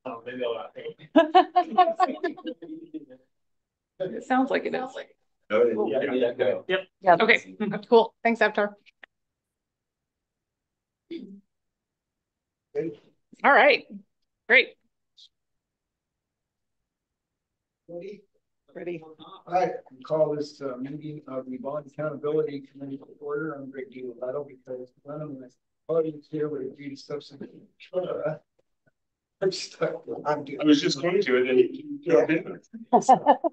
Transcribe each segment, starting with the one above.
Oh, maybe I'll It sounds like it is. Cool. Yep. Yeah. Okay. Cool. Thanks, Avatar. All right. Great. Ready. All right, we call this meeting of the Bond Accountability Committee to order. I'm Greg DiLoretto because one of my audience here would agree to substitute. I'm stuck. I was just going to it and you jumped in.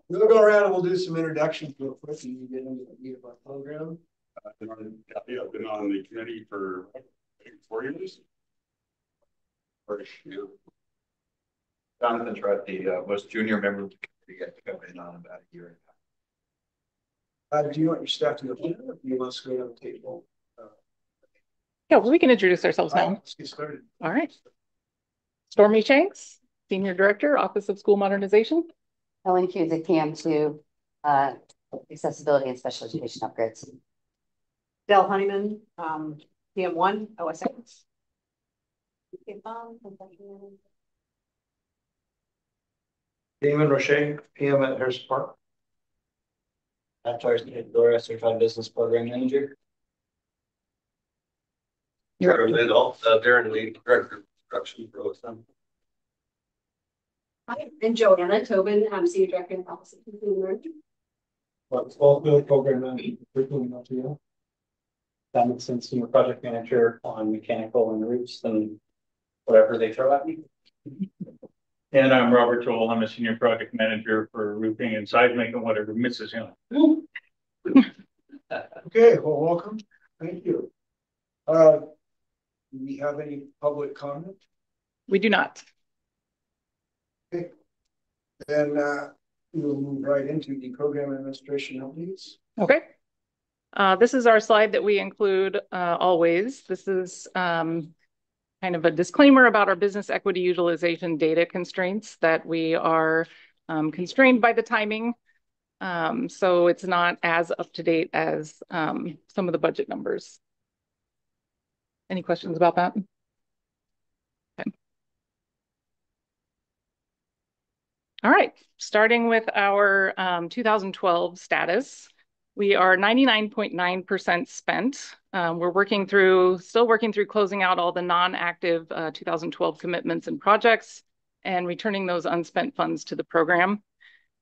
We'll go around and we'll do some introductions real quick and you get into the meat of our program. I've been on the committee for 4 years. Jonathan Trutt, the most junior member of the committee, got to come in on about a year and a half. Do you want your staff to go here or do you want us to go down the table? Yeah, well, we can introduce ourselves now. Let's get started. All right. Stormy Shanks, Senior Director, Office of School Modernization. Ellen Cusick, PM2, Accessibility and Special Education Upgrades. Del Honeyman, PM1, OSX. Damon Roche, PM at Harris Park. Avatar Dora, Certified Business Program Manager. Trevor Lindahl, Darren Lee, Director of Construction for OSM. Hi, I'm Joanna Tobin. I'm Senior Director in the Office of Consumer. Well, Program Manager for Curriculum. Davidson, Senior Project Manager on mechanical and roofs and whatever they throw at me. And I'm Robert Joel. I'm a Senior Project Manager for roofing and seismic and whatever misses him. Okay, well, welcome. Thank you. Do we have any public comment? We do not. Okay. Then we'll move right into the program administration updates. Okay. This is our slide that we include always. This is kind of a disclaimer about our business equity utilization data constraints that we are constrained by the timing. So it's not as up to date as some of the budget numbers. Any questions about that? Okay. All right, starting with our 2012 status. We are 99.9% spent. We're still working through closing out all the non-active 2012 commitments and projects and returning those unspent funds to the program.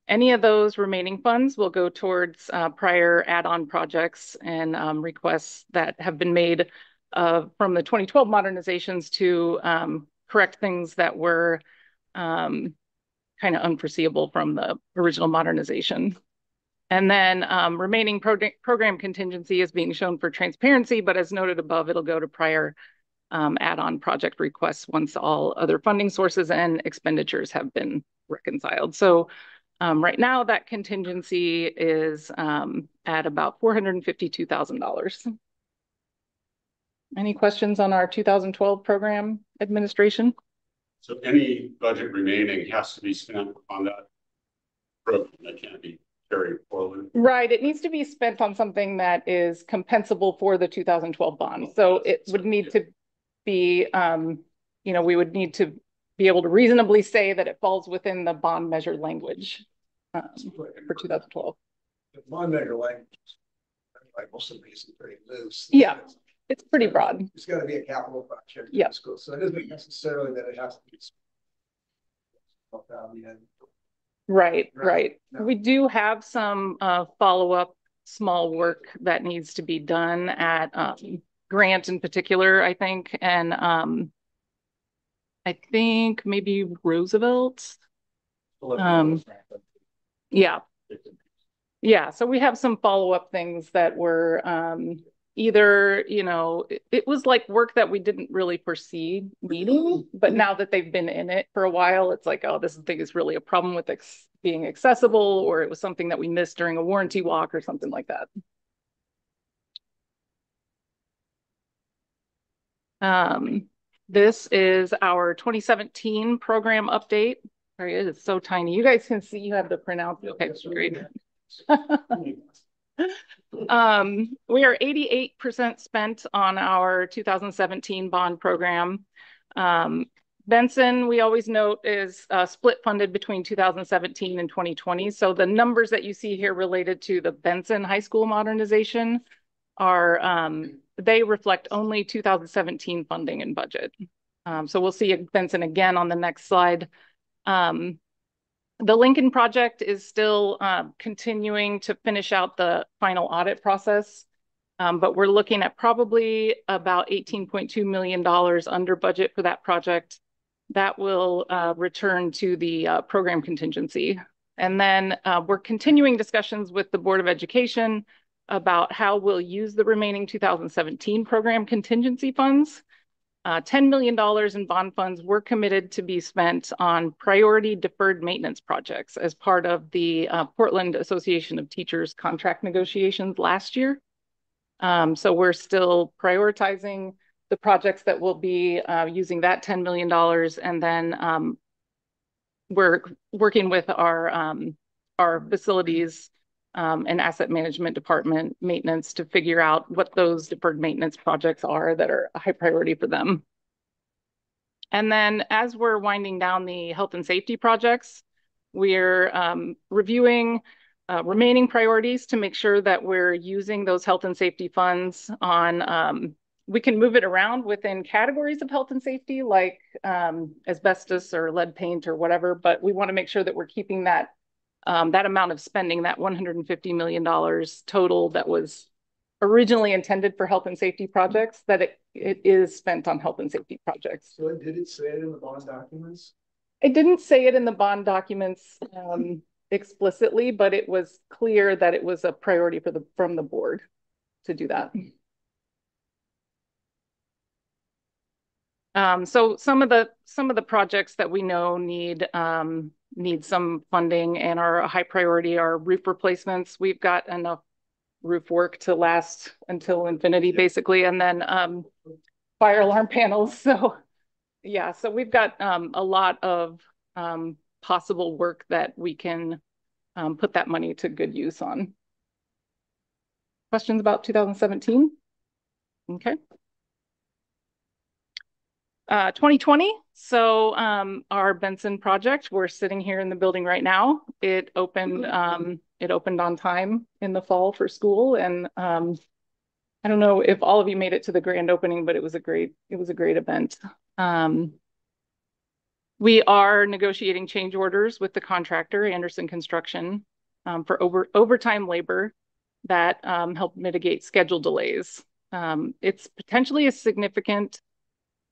Any of those remaining funds will go towards prior add-on projects and requests that have been made from the 2012 modernizations to correct things that were kind of unforeseeable from the original modernization. And then remaining program contingency is being shown for transparency, but as noted above, it'll go to prior add-on project requests once all other funding sources and expenditures have been reconciled. So right now that contingency is at about $452,000. Any questions on our 2012 program administration? So any budget remaining has to be spent on that program. That can't be carried forward. Right. It needs to be spent on something that is compensable for the 2012 bond. So it would need to be, we would need to be able to reasonably say that it falls within the bond measure language for 2012. The bond measure language, like most of these, is pretty loose. Yeah. It's pretty broad. It's got to be a capital project. Yeah. So it doesn't necessarily that it has to be. Right. No. We do have some follow-up small work that needs to be done at Grant in particular, I think. And I think maybe Roosevelt. Yeah. So we have some follow-up things that were either, it was like work that we didn't really foresee needing, but now that they've been in it for a while, it's like, oh, this thing is really a problem with being accessible, or it was something that we missed during a warranty walk or something like that. This is our 2017 program update. Sorry, it is so tiny. You guys can see, you have the printout. Okay, great. We are 88% spent on our 2017 bond program. Benson, we always note, is split funded between 2017 and 2020. So the numbers that you see here related to the Benson High School modernization are, they reflect only 2017 funding and budget. So we'll see Benson again on the next slide. The Lincoln project is still continuing to finish out the final audit process. But we're looking at probably about $18.2 million under budget for that project. That will return to the program contingency. And then we're continuing discussions with the Board of Education about how we'll use the remaining 2017 program contingency funds. $10 million in bond funds were committed to be spent on priority deferred maintenance projects as part of the Portland Association of Teachers contract negotiations last year. So we're still prioritizing the projects that will be using that $10 million. And then we're working with our facilities and asset management department maintenance to figure out what those deferred maintenance projects are that are a high priority for them. And then as we're winding down the health and safety projects, we're reviewing remaining priorities to make sure that we're using those health and safety funds on, we can move it around within categories of health and safety, like asbestos or lead paint or whatever, but we want to make sure that we're keeping that that amount of spending, that $150 million total that was originally intended for health and safety projects, that it is spent on health and safety projects. So did it say it in the bond documents? It didn't say it in the bond documents explicitly, but it was clear that it was a priority from the board to do that. So some of the projects that we know need some funding and are a high priority are roof replacements. We've got enough roof work to last until infinity, basically, and then fire alarm panels. So yeah, so we've got a lot of possible work that we can put that money to good use on. Questions about 2017? Okay. 2020, so our Benson project, we're sitting here in the building right now. It opened on time in the fall for school, and I don't know if all of you made it to the grand opening, but it was a great event. We are negotiating change orders with the contractor, Anderson Construction, for overtime labor that help mitigate schedule delays. It's potentially a significant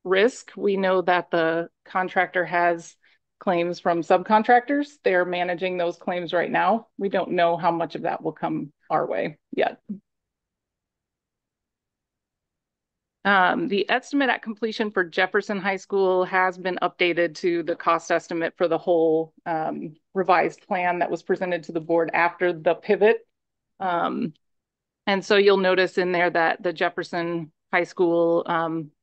risk. We know that the contractor has claims from subcontractors. They're managing those claims right now. We don't know how much of that will come our way yet. The estimate at completion for Jefferson High School has been updated to the cost estimate for the whole revised plan that was presented to the board after the pivot. And so you'll notice in there that the Jefferson High School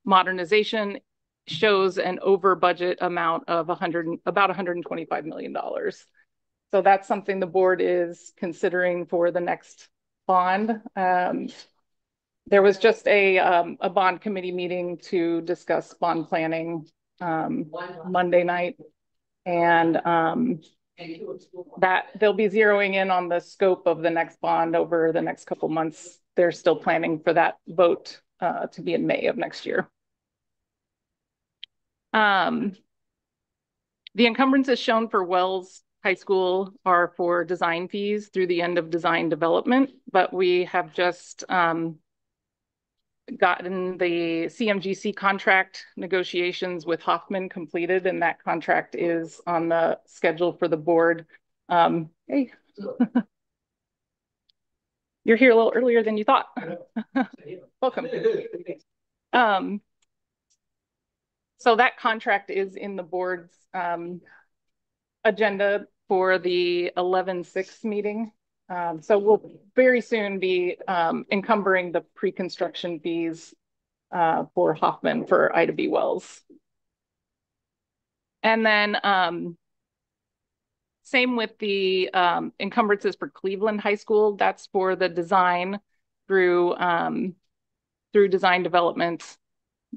modernization shows an over budget amount of about $125 million. So that's something the board is considering for the next bond. There was just a bond committee meeting to discuss bond planning Monday night, and that they'll be zeroing in on the scope of the next bond over the next couple months. They're still planning for that vote to be in May of next year. The encumbrances shown for Wells High School are for design fees through the end of design development, but we have just gotten the CMGC contract negotiations with Hoffman completed, and that contract is on the schedule for the board. Hey, you're here a little earlier than you thought. Welcome. So that contract is in the board's agenda for the 11/6 meeting. So we'll very soon be encumbering the pre-construction fees for Hoffman for Ida B. Wells. And then same with the encumbrances for Cleveland High School. That's for the design through design development.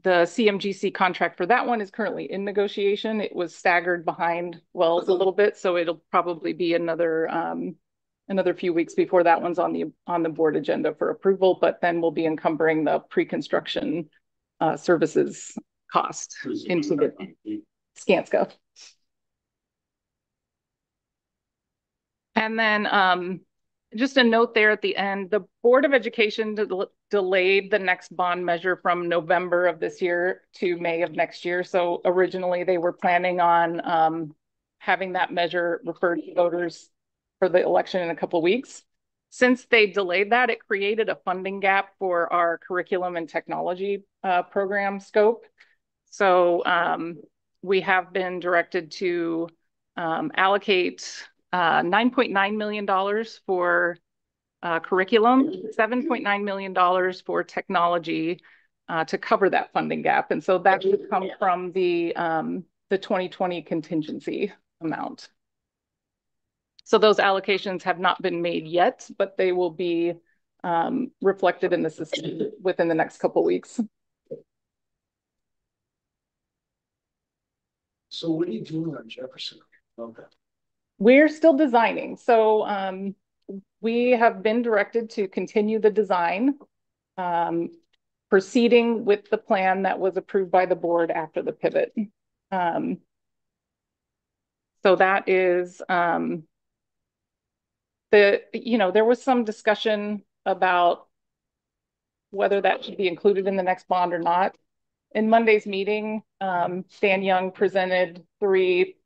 The CMGC contract for that one is currently in negotiation. It was staggered behind Wells a little bit, so it'll probably be another few weeks before that one's on the board agenda for approval, but then we'll be encumbering the pre-construction services cost into the Skanska. And then just a note there at the end, the Board of Education delayed the next bond measure from November of this year to May of next year. So originally they were planning on having that measure referred to voters for the election in a couple of weeks. Since they delayed that, it created a funding gap for our curriculum and technology program scope. So we have been directed to allocate $9.9 million for curriculum, $7.9 million for technology to cover that funding gap. And so that would come from the 2020 contingency amount. So those allocations have not been made yet, but they will be reflected in the system within the next couple of weeks. So what are you doing on Jefferson? Okay. We're still designing. So we have been directed to continue the design, proceeding with the plan that was approved by the board after the pivot. So that is there was some discussion about whether that should be included in the next bond or not. In Monday's meeting, Dan Young presented 3,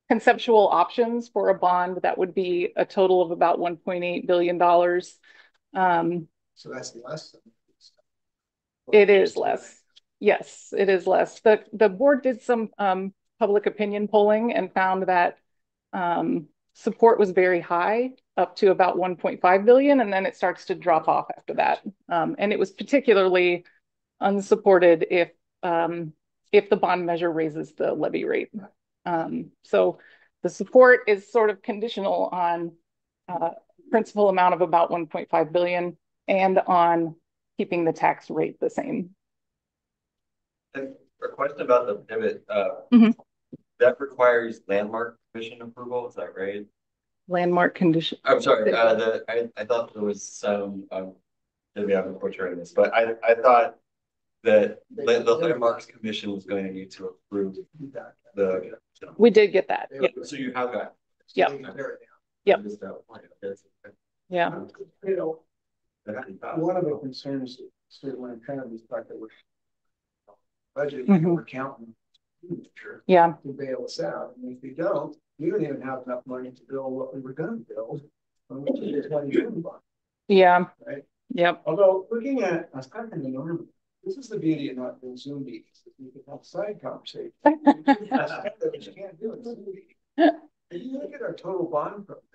conceptual options for a bond that would be a total of about $1.8 billion. So that's less. It is less. Yes, it is less. The board did some public opinion polling and found that support was very high, up to about 1.5 billion, and then it starts to drop off after that. And it was particularly unsupported if the bond measure raises the levy rate. So the support is sort of conditional on principal amount of about 1.5 billion and on keeping the tax rate the same. And a question about the pivot, that requires landmark commission approval, is that right? Landmark condition. I'm sorry, I thought there was some, maybe I'm butchering this, but I thought that the landmarks commission was going to need to approve the. We did get that. Yeah. So you have that. Yeah. Yep. Yeah. One of the concerns certainly kind of is that we're budget, we're counting. Yeah. To bail us out. And if we don't even have enough money to build what we were going to build. Yeah. Right. Yep. Although looking at, I was kind of normal. This is the beauty of not doing Zoom meetings. You can have side conversations. You can't do it. If you look at our total bond program,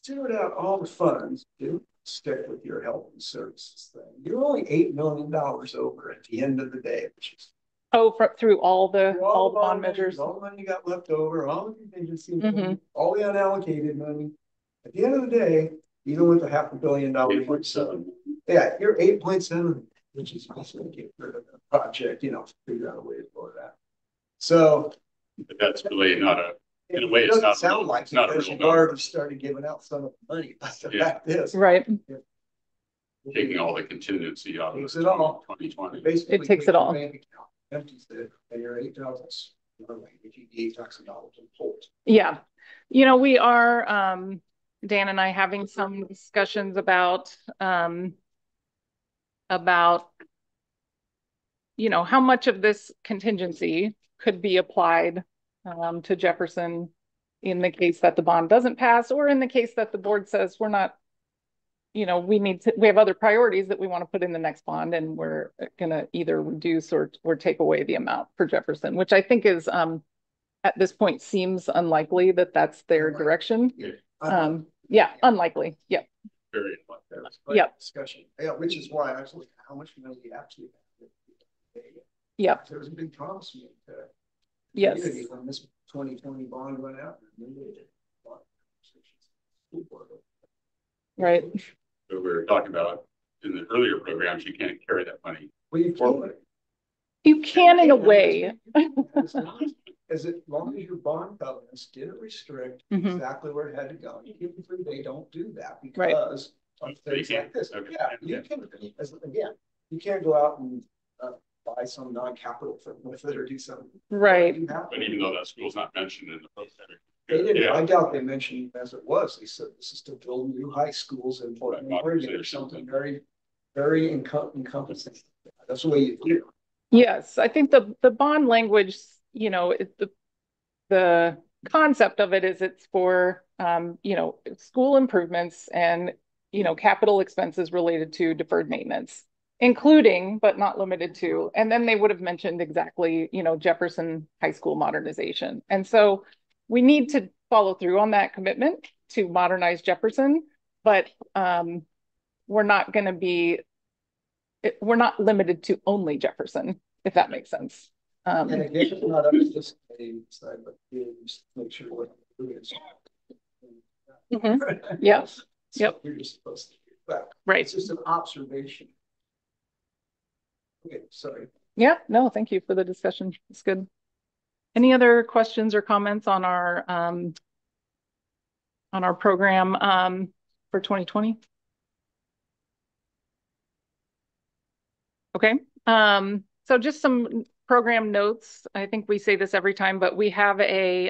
zeroed out all the funds, do stick with your health and services thing. You're only $8 million over at the end of the day, which is through all the bond measures. All the money you got left over, all the contingency money, all the unallocated money. At the end of the day, even with a $500 million, 8.7. Yeah, you're 8.7, which is possible to get rid of the project, figure out a way to lower that. So but that's really not in a way, it it's sound like not a because real you've number. already started giving out some of the money. That's the fact is. Right. Taking all the contingency out of Takes it all. 2020. Basically, It takes it all. Empties it, and you're $8,000. If you $8,000 in hold. Yeah. We are, Dan and I having some discussions about how much of this contingency could be applied to Jefferson in the case that the bond doesn't pass, or in the case that the board says we're not, we have other priorities that we want to put in the next bond, and we're going to either reduce or take away the amount for Jefferson, which I think is at this point seems unlikely that that's their direction. Yeah, unlikely. Yep. Very unlikely. Yep. Discussion. Yeah, which is why I was looking at how much money we actually have. Yep. There was a big promise made to Yes. when this 2020 bond went out. Right. So we were talking about in the earlier programs, you can't carry that money Well, you forward. You can in a way. As long as your bond covenants didn't restrict Mhm. exactly where it had to go. Typically, they don't do that Right. because of things like this. Okay. Yeah, you can, again, you can't go out and buy some non-capital thing with it or do something. Right. You have to. But even though that school's not mentioned in the program. They didn't, Yeah. I doubt they mentioned it as it was. They said this is to build new high schools in Portland, Right, Oregon, or something very, very encompassing. That's the way you do it. Yes, I think the bond language, you know, the concept of it is it's for you know, school improvements and, you know, capital expenses related to deferred maintenance, including but not limited to. And then they would have mentioned exactly, you know, Jefferson High School modernization. And so we need to follow through on that commitment to modernize Jefferson, but we're not going to be we're not limited to only Jefferson, if that makes sense. And again, it's not up to this committee side, but you just make sure what we're doing is. Mhm. Yes. Yep. You're just supposed to do that. Right. It's just an observation. Okay, sorry. Yeah, no, thank you for the discussion. It's good. Any other questions or comments on our program for 2020? Okay. So just some program notes. I think we say this every time, but we have a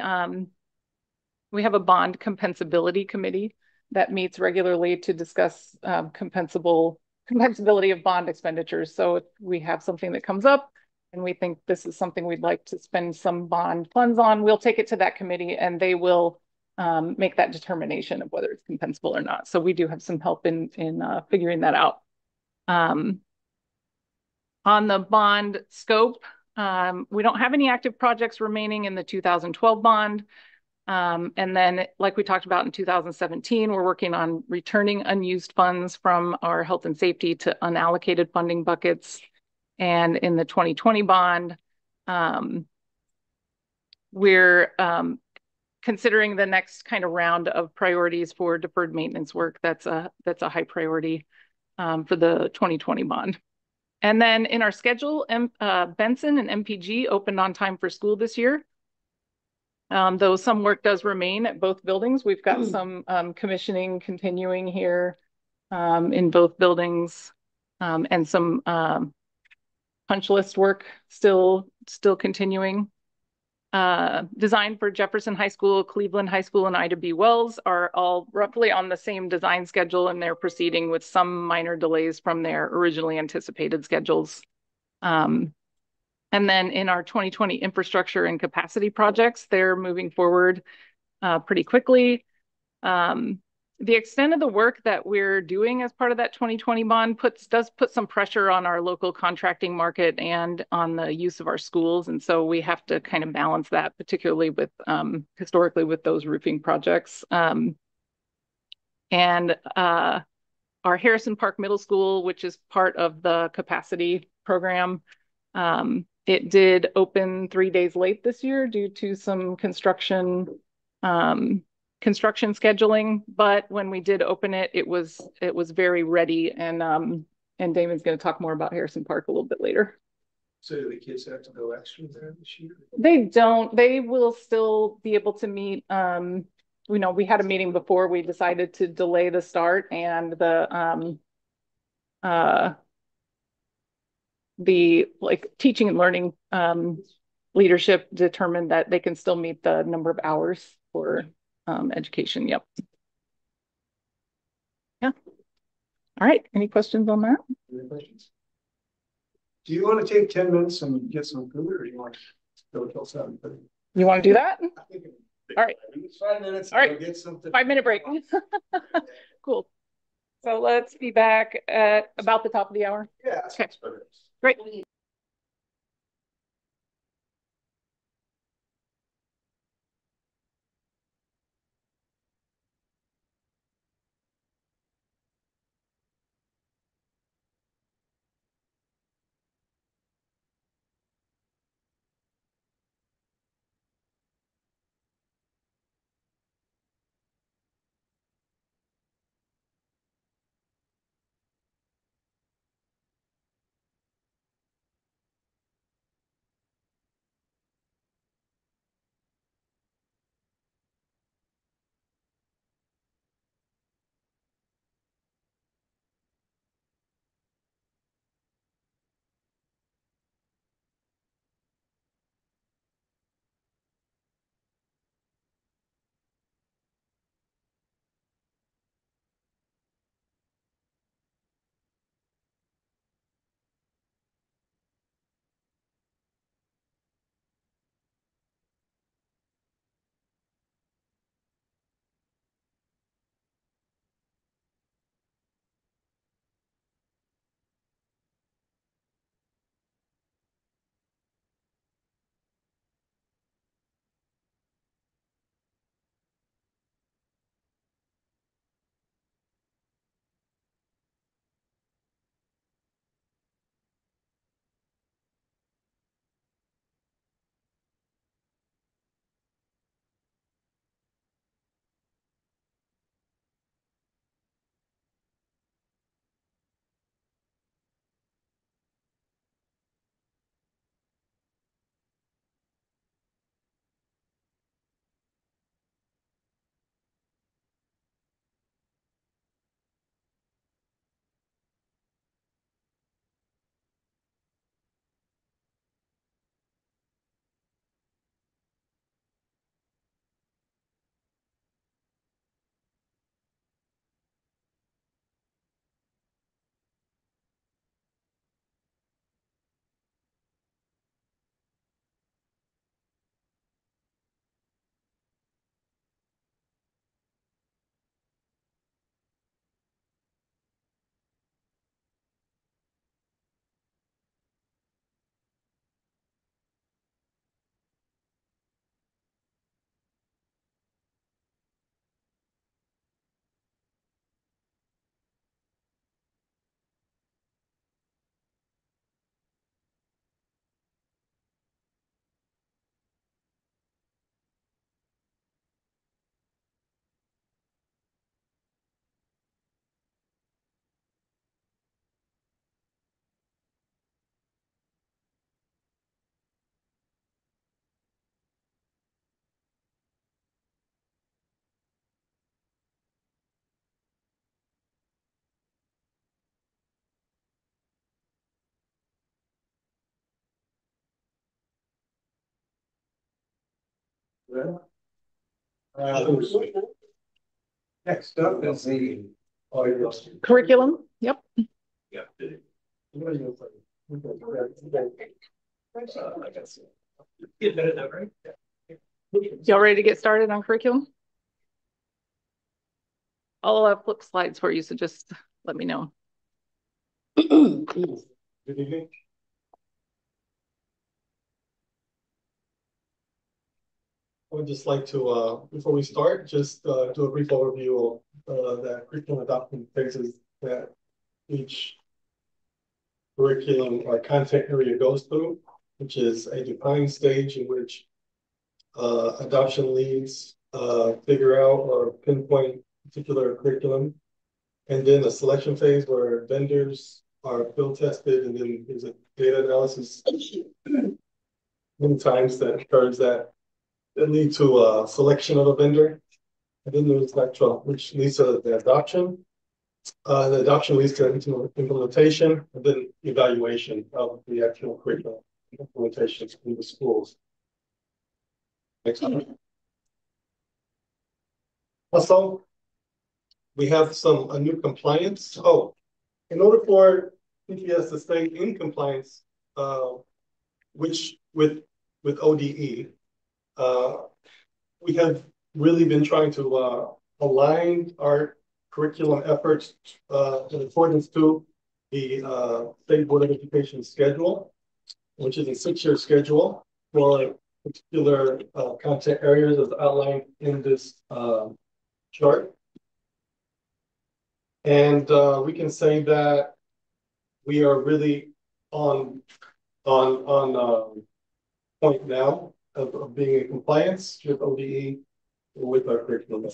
bond compensability committee that meets regularly to discuss compensability of bond expenditures. So if we have something that comes up and we think this is something we'd like to spend some bond funds on, we'll take it to that committee and they will make that determination of whether it's compensable or not. So we do have some help in figuring that out. On the bond scope, we don't have any active projects remaining in the 2012 bond. And then, like we talked about in 2017, we're working on returning unused funds from our health and safety to unallocated funding buckets. And in the 2020 bond, we're considering the next kind of round of priorities for deferred maintenance work. That's a high priority for the 2020 bond. And then in our schedule, Benson and MPG opened on time for school this year. Though some work does remain at both buildings. We've got some commissioning continuing here in both buildings and some punch list work still continuing. Design for Jefferson High School, Cleveland High School, and Ida B. Wells are all roughly on the same design schedule, and they're proceeding with some minor delays from their originally anticipated schedules. And then in our 2020 infrastructure and capacity projects, they're moving forward pretty quickly. The extent of the work that we're doing as part of that 2020 bond does put some pressure on our local contracting market and on the use of our schools. And so we have to kind of balance that, particularly with historically with those roofing projects. And our Harrison Park Middle School, which is part of the capacity program, it did open 3 days late this year due to some construction scheduling, but when we did open it, it was very ready, and Damon's going to talk more about Harrison Park a little bit later. So do the kids have to go extra there this year? They don't. They will still be able to meet. You know, we had a meeting before we decided to delay the start, and the like teaching and learning leadership determined that they can still meet the number of hours for education. Yep. Yeah. All right. Any questions on that? Any questions? Do you want to take 10 minutes and get some food, or do you want to go till 7:30? You want to do that? I think All right. 5 minutes. All right. Get something. 5-minute break. Cool. So let's be back at about the top of the hour. Yeah. Okay. Great. Next up is the. Oh, you're lost. Curriculum, yep. Yeah. I guess. Get that right? Y'all ready to get started on curriculum? I'll flip slides for you, so just let me know. Good evening. I would just like to, before we start, just do a brief overview of the curriculum adoption phases that each curriculum or content area goes through, which is a defined stage in which adoption leads figure out or pinpoint particular curriculum, and then a selection phase where vendors are field tested, and then there's a data analysis many times that occurs that lead to a selection of a vendor. And then there's that which leads to the adoption. The adoption leads to implementation, and then evaluation of the actual curriculum implementations in the schools. Next one. Also, we have a new compliance. Oh, in order for PTS to stay in compliance, which with ODE, we have really been trying to align our curriculum efforts in accordance to the State Board of Education schedule, which is a 6-year schedule for particular content areas as outlined in this chart. And we can say that we are really on point now of being in compliance with ODE with our curriculum.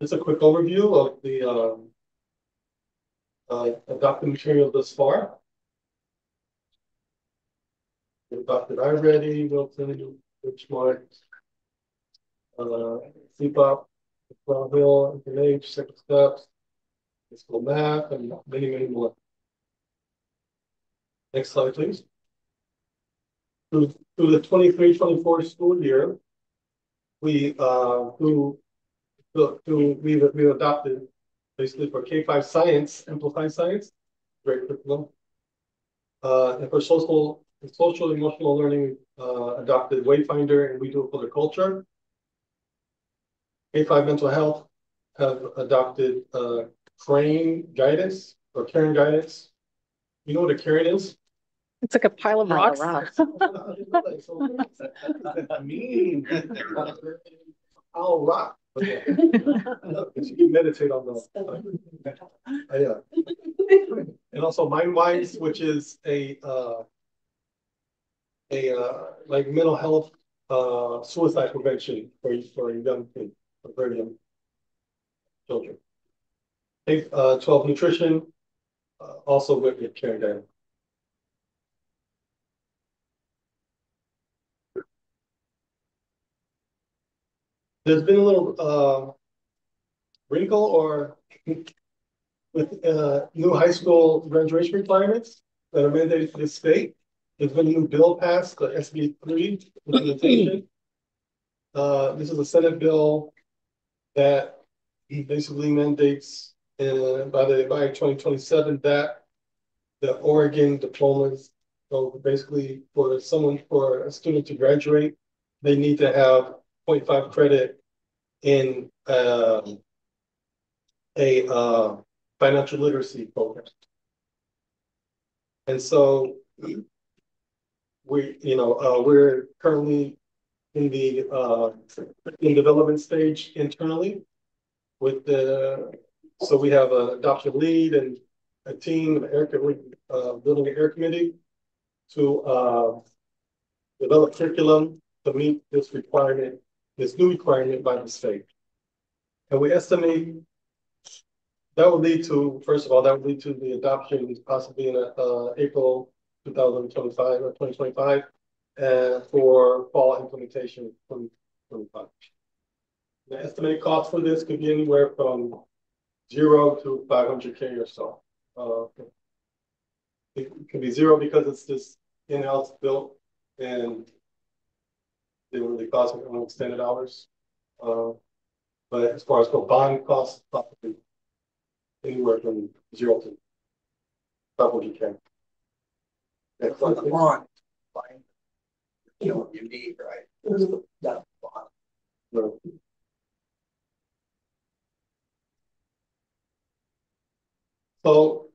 Just a quick overview of the adopted material thus far. Adopted iReady, Wilton, Richmart, CPOP, Hill, NH, Second Steps, School Math, and many more. Next slide, please. Through the 23-24 school year, we've adopted basically for K-5 science, Amplified Science, great curriculum. And for social emotional learning, adopted Wayfinder and We Do It for the Culture. K-5 mental health have adopted Crane guidance or Karen guidance. You know what a Karen is? It's like a pile of rocks. Mean. I'll rock. Okay. You can meditate on those. Yeah. And also MindWise, which is a like mental health suicide prevention for young kids, for very young children. 12 nutrition, also with Karen Dana. There's been a little wrinkle or with new high school graduation requirements that are mandated for the state. There's been a new bill passed, the SB 3 implementation. This is a Senate bill that basically mandates by 2027 that the Oregon diplomas, so basically for a student to graduate, they need to have 0.5 credit in a financial literacy program. And so we're currently in the development stage internally with so we have an adoption lead and a team, building an air committee to develop curriculum to meet this new requirement by the state. And we estimate that would lead to, first of all, the adoption possibly in April 2025 or 2025, and for fall implementation 2025. The estimated cost for this could be anywhere from 0 to 500K or so. It could be 0 because it's just in-house built, and they were causing extended hours. But as far as the bond costs, probably anywhere from 0 to double you can. That's what the bond. You know what you need, right? That bond. No. So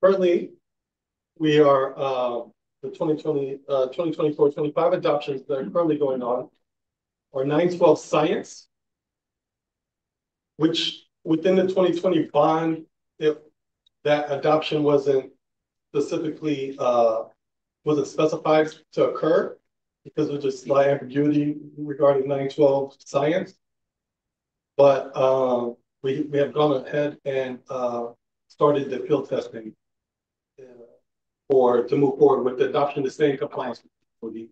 currently we are the 2024-25 adoptions that are currently going on are 912 science, which within the 2020 bond, if that adoption wasn't specifically wasn't specified to occur because of just slight ambiguity regarding 912 science. But we have gone ahead and started the field testing to move forward with the adoption to stay in compliance with the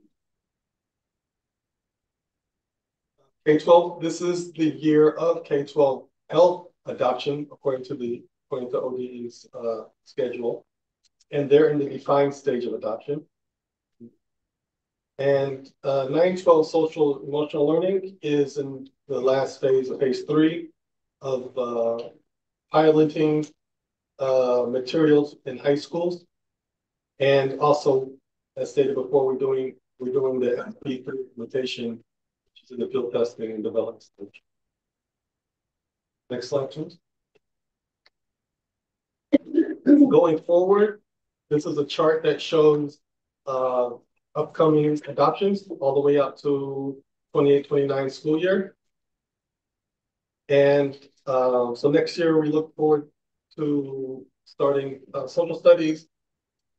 K-12. This is the year of K-12 health adoption according to ODE's schedule, and they're in the defined stage of adoption. And 912 social emotional learning is in the last phase of phase 3 of piloting materials in high schools. And also, as stated before, we're doing the FP3 implementation, which is in the field testing and development stage. Next slide, please. Going forward, this is a chart that shows upcoming adoptions all the way up to 28-29 school year. And so next year we look forward to starting social studies,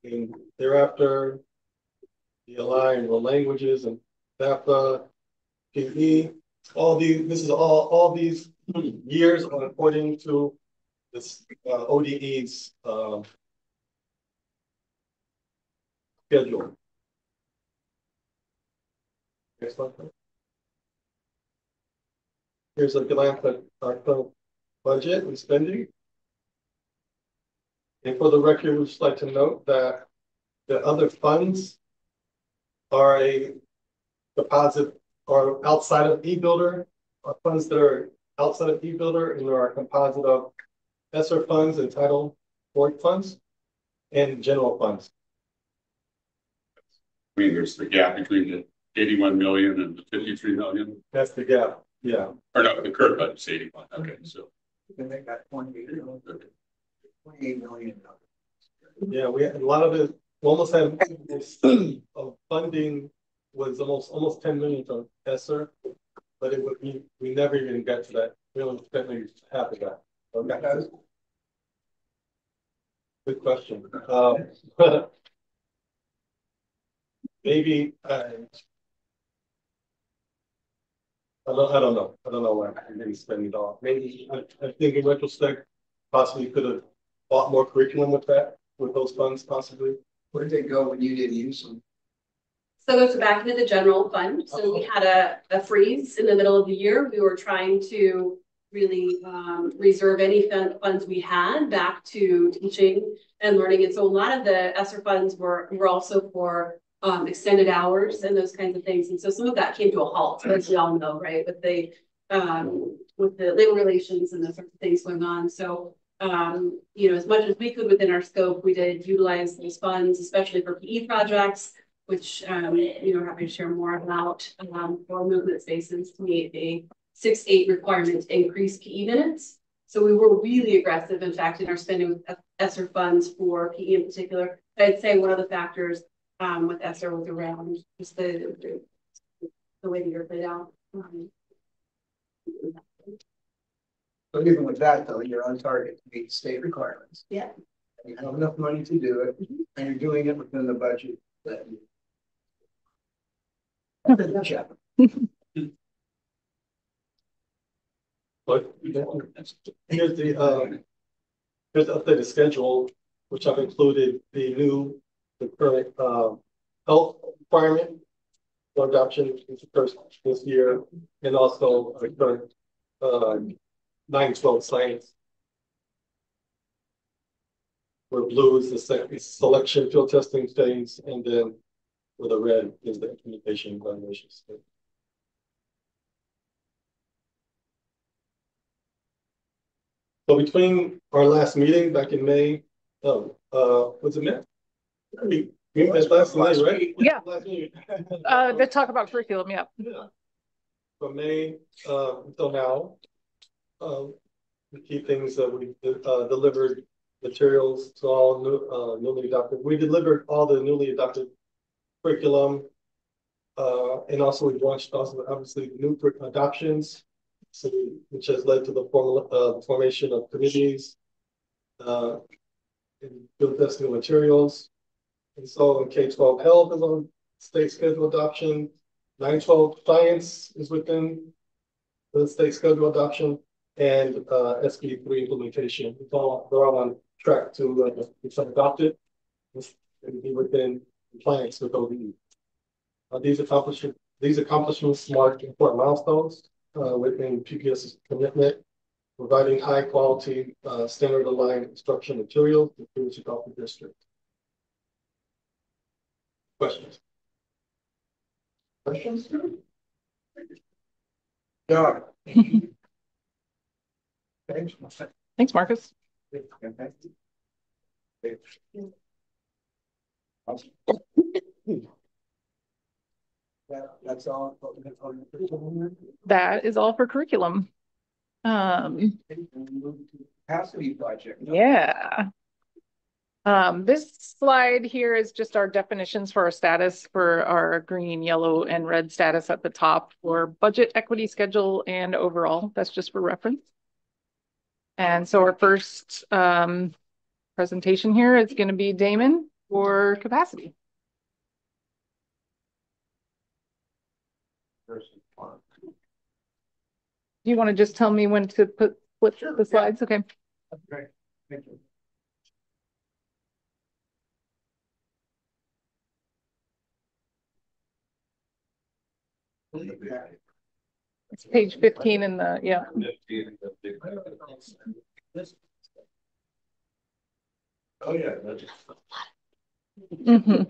and thereafter the ELI and world languages and FAFSA, PE. All these years are according to this ODE's schedule. Next slide. Here's a glance at our current budget and spending. And for the record, we'd just like to note that the other funds are a deposit or outside of eBuilder, are funds that are outside of eBuilder, and there are a composite of ESSER funds and Title IV funds and general funds. I mean, there's the gap between the 81 million and the 53 million. That's the gap, yeah. Or no, the current budget's 81. Okay, so You can make that 28 million. Yeah, we had a lot of it. We almost had of funding was almost 10 million from ESSER, but we never even got to that. We only spent maybe half of that. Okay. Good question. Maybe I don't know why I didn't spend it all. Maybe I think in retrospect, possibly could have bought more curriculum with those funds, possibly. Where did they go when you didn't use them? So it goes back into the general fund. So we had a freeze in the middle of the year. We were trying to really reserve any funds we had back to teaching and learning. And so a lot of the ESSER funds were also for extended hours and those kinds of things. And so some of that came to a halt, as we all know, right? With the labor relations and those sorts of things going on. So you know, as much as we could within our scope, we did utilize these funds, especially for PE projects, which you know, happy to share more about for movement spaces to meet a 6-8 requirement to increase PE minutes. So we were really aggressive, in fact, in our spending with ESSER funds for PE in particular. I'd say one of the factors with ESSER was around just the way the year played out. But even with that, though, you're on target to meet state requirements. Yeah. You have enough money to do it, and you're doing it within the budget that you. But here's the updated schedule, which I've included the current health requirement for adoption this year, and also the current 912 science. Where blue is the selection field testing phase, and then where the red is the communication evaluation state. So between our last meeting back in May, was it May? We met last May, right? Yeah. Last meeting. They talk about curriculum, yeah. Yeah. From May until now, the key things that we delivered materials to all newly adopted. We delivered all the newly adopted curriculum, and also we launched also obviously new adoptions, so which has led to the formation of committees, and field testing materials. And so in K-12 health is on state schedule adoption. 9-12 science is within the state schedule adoption, and SB3 implementation. They're all on track to become adopted and be within compliance with ODE. These accomplishments mark important milestones within PPS's commitment, providing high quality, standard aligned instruction materials to students across the district. Questions? Questions? Yeah. Thanks, Marcus. That's all. That is all for curriculum. Capacity project. Yeah. This slide here is just our definitions for our status for our green, yellow, and red status at the top for budget, equity, schedule, and overall. That's just for reference. And so our first presentation here is going to be Damon for capacity. Do you want to just tell me when to flip the slides? Okay. That's great. Thank you. It's page 15 in the, yeah. Oh, yeah. Mm-hmm.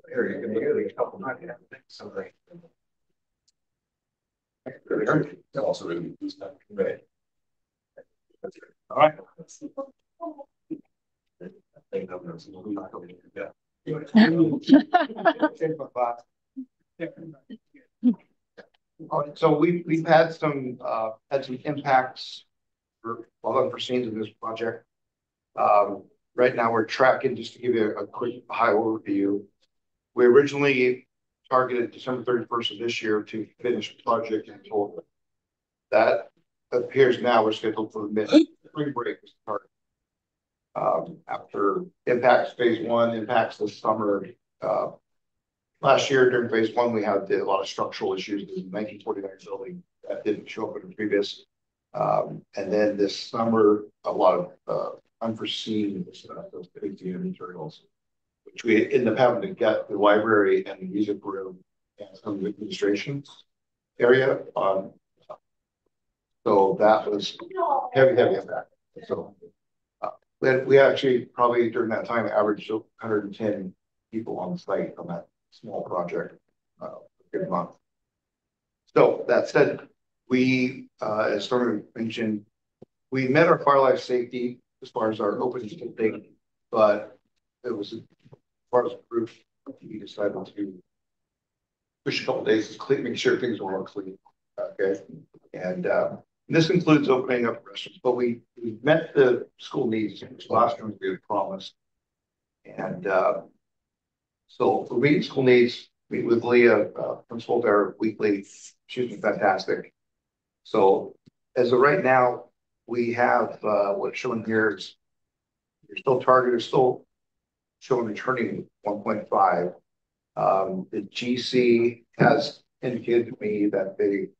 Here, you can look at a couple of something. Also, really, right. All right. All right, so we've had some impacts for unforeseen in this project. Right now we're tracking, just to give you a quick high overview. We originally targeted December 31st of this year to finish the project in total. That appears now we're scheduled for the mid-spring break. After impacts phase 1, impacts this summer. Last year during phase 1, we had a lot of structural issues in the 1949 building that didn't show up in the previous. And then this summer, a lot of unforeseen stuff, those big materials, which we ended up having to get the library and the music room and some of the administration area on. So that was heavy impact. So we actually probably during that time averaged 110 people on site on that small project every month. So that said, we, as Stormy mentioned, we met our fire life safety as far as our open thing, but it was as far as proof, we decided to push a couple days to make sure things were all clean. Okay, and this includes opening up restaurants, but we met the school needs, which last year we had promised, and so for meeting school needs, meet with Leah, principal there weekly. She's been fantastic. So as of right now, we have what's shown here is you're still targeted, still showing returning 1.5. The GC has indicated to me that they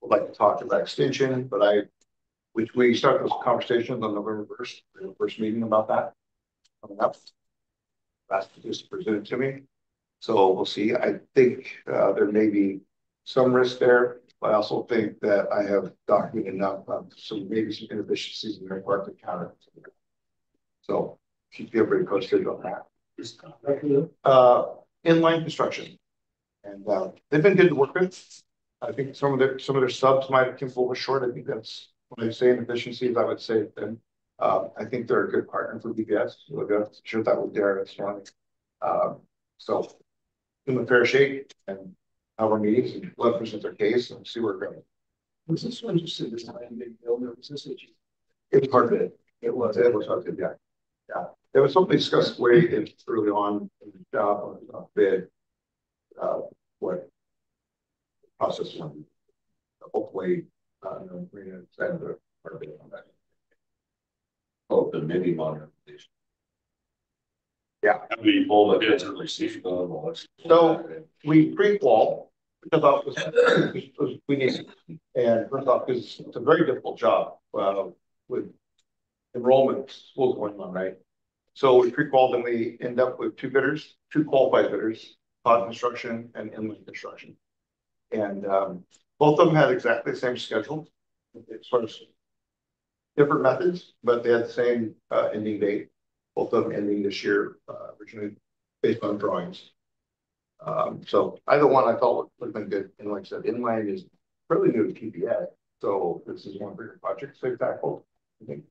would like to talk about extension, but which we started those conversations on November 1st, the first meeting about that coming up. That's just presented to me. So we'll see. I think there may be some risk there, but I also think that I have documented enough of maybe some inefficiencies in their part to counter. So keep everybody posted on that. Inline construction. And they've been good to work with. I think some of their subs might have come a little short. I think that's when I say inefficiencies, I would say then I think they're a good partner for BPS. We'll sure that with Darren strong. So in the fair shake and have our meetings and let them present their case and see where it goes. Was this one just a design big builder? Was this issue? It was hard to bid. It was hard to bid, yeah. Yeah. There was something discussed way early on in the job of bid. What process one hopefully Marina said the part of it on that. Oh, the mini modernization. Yeah. How many full bids are received? So we pre-qual because that was we need, and first off, because it's a very difficult job with enrollment schools going on, right? So we pre-qualified and we end up with two qualified bidders, Todd Construction and Inland Construction. And both of them had exactly the same schedule as far as different methods, but they had the same ending date. Both of them ending this year, originally based on drawings. So either one I thought would have been good. And like I said, Inland is fairly new to TPA. So this is one of their projects they've tackled, I think.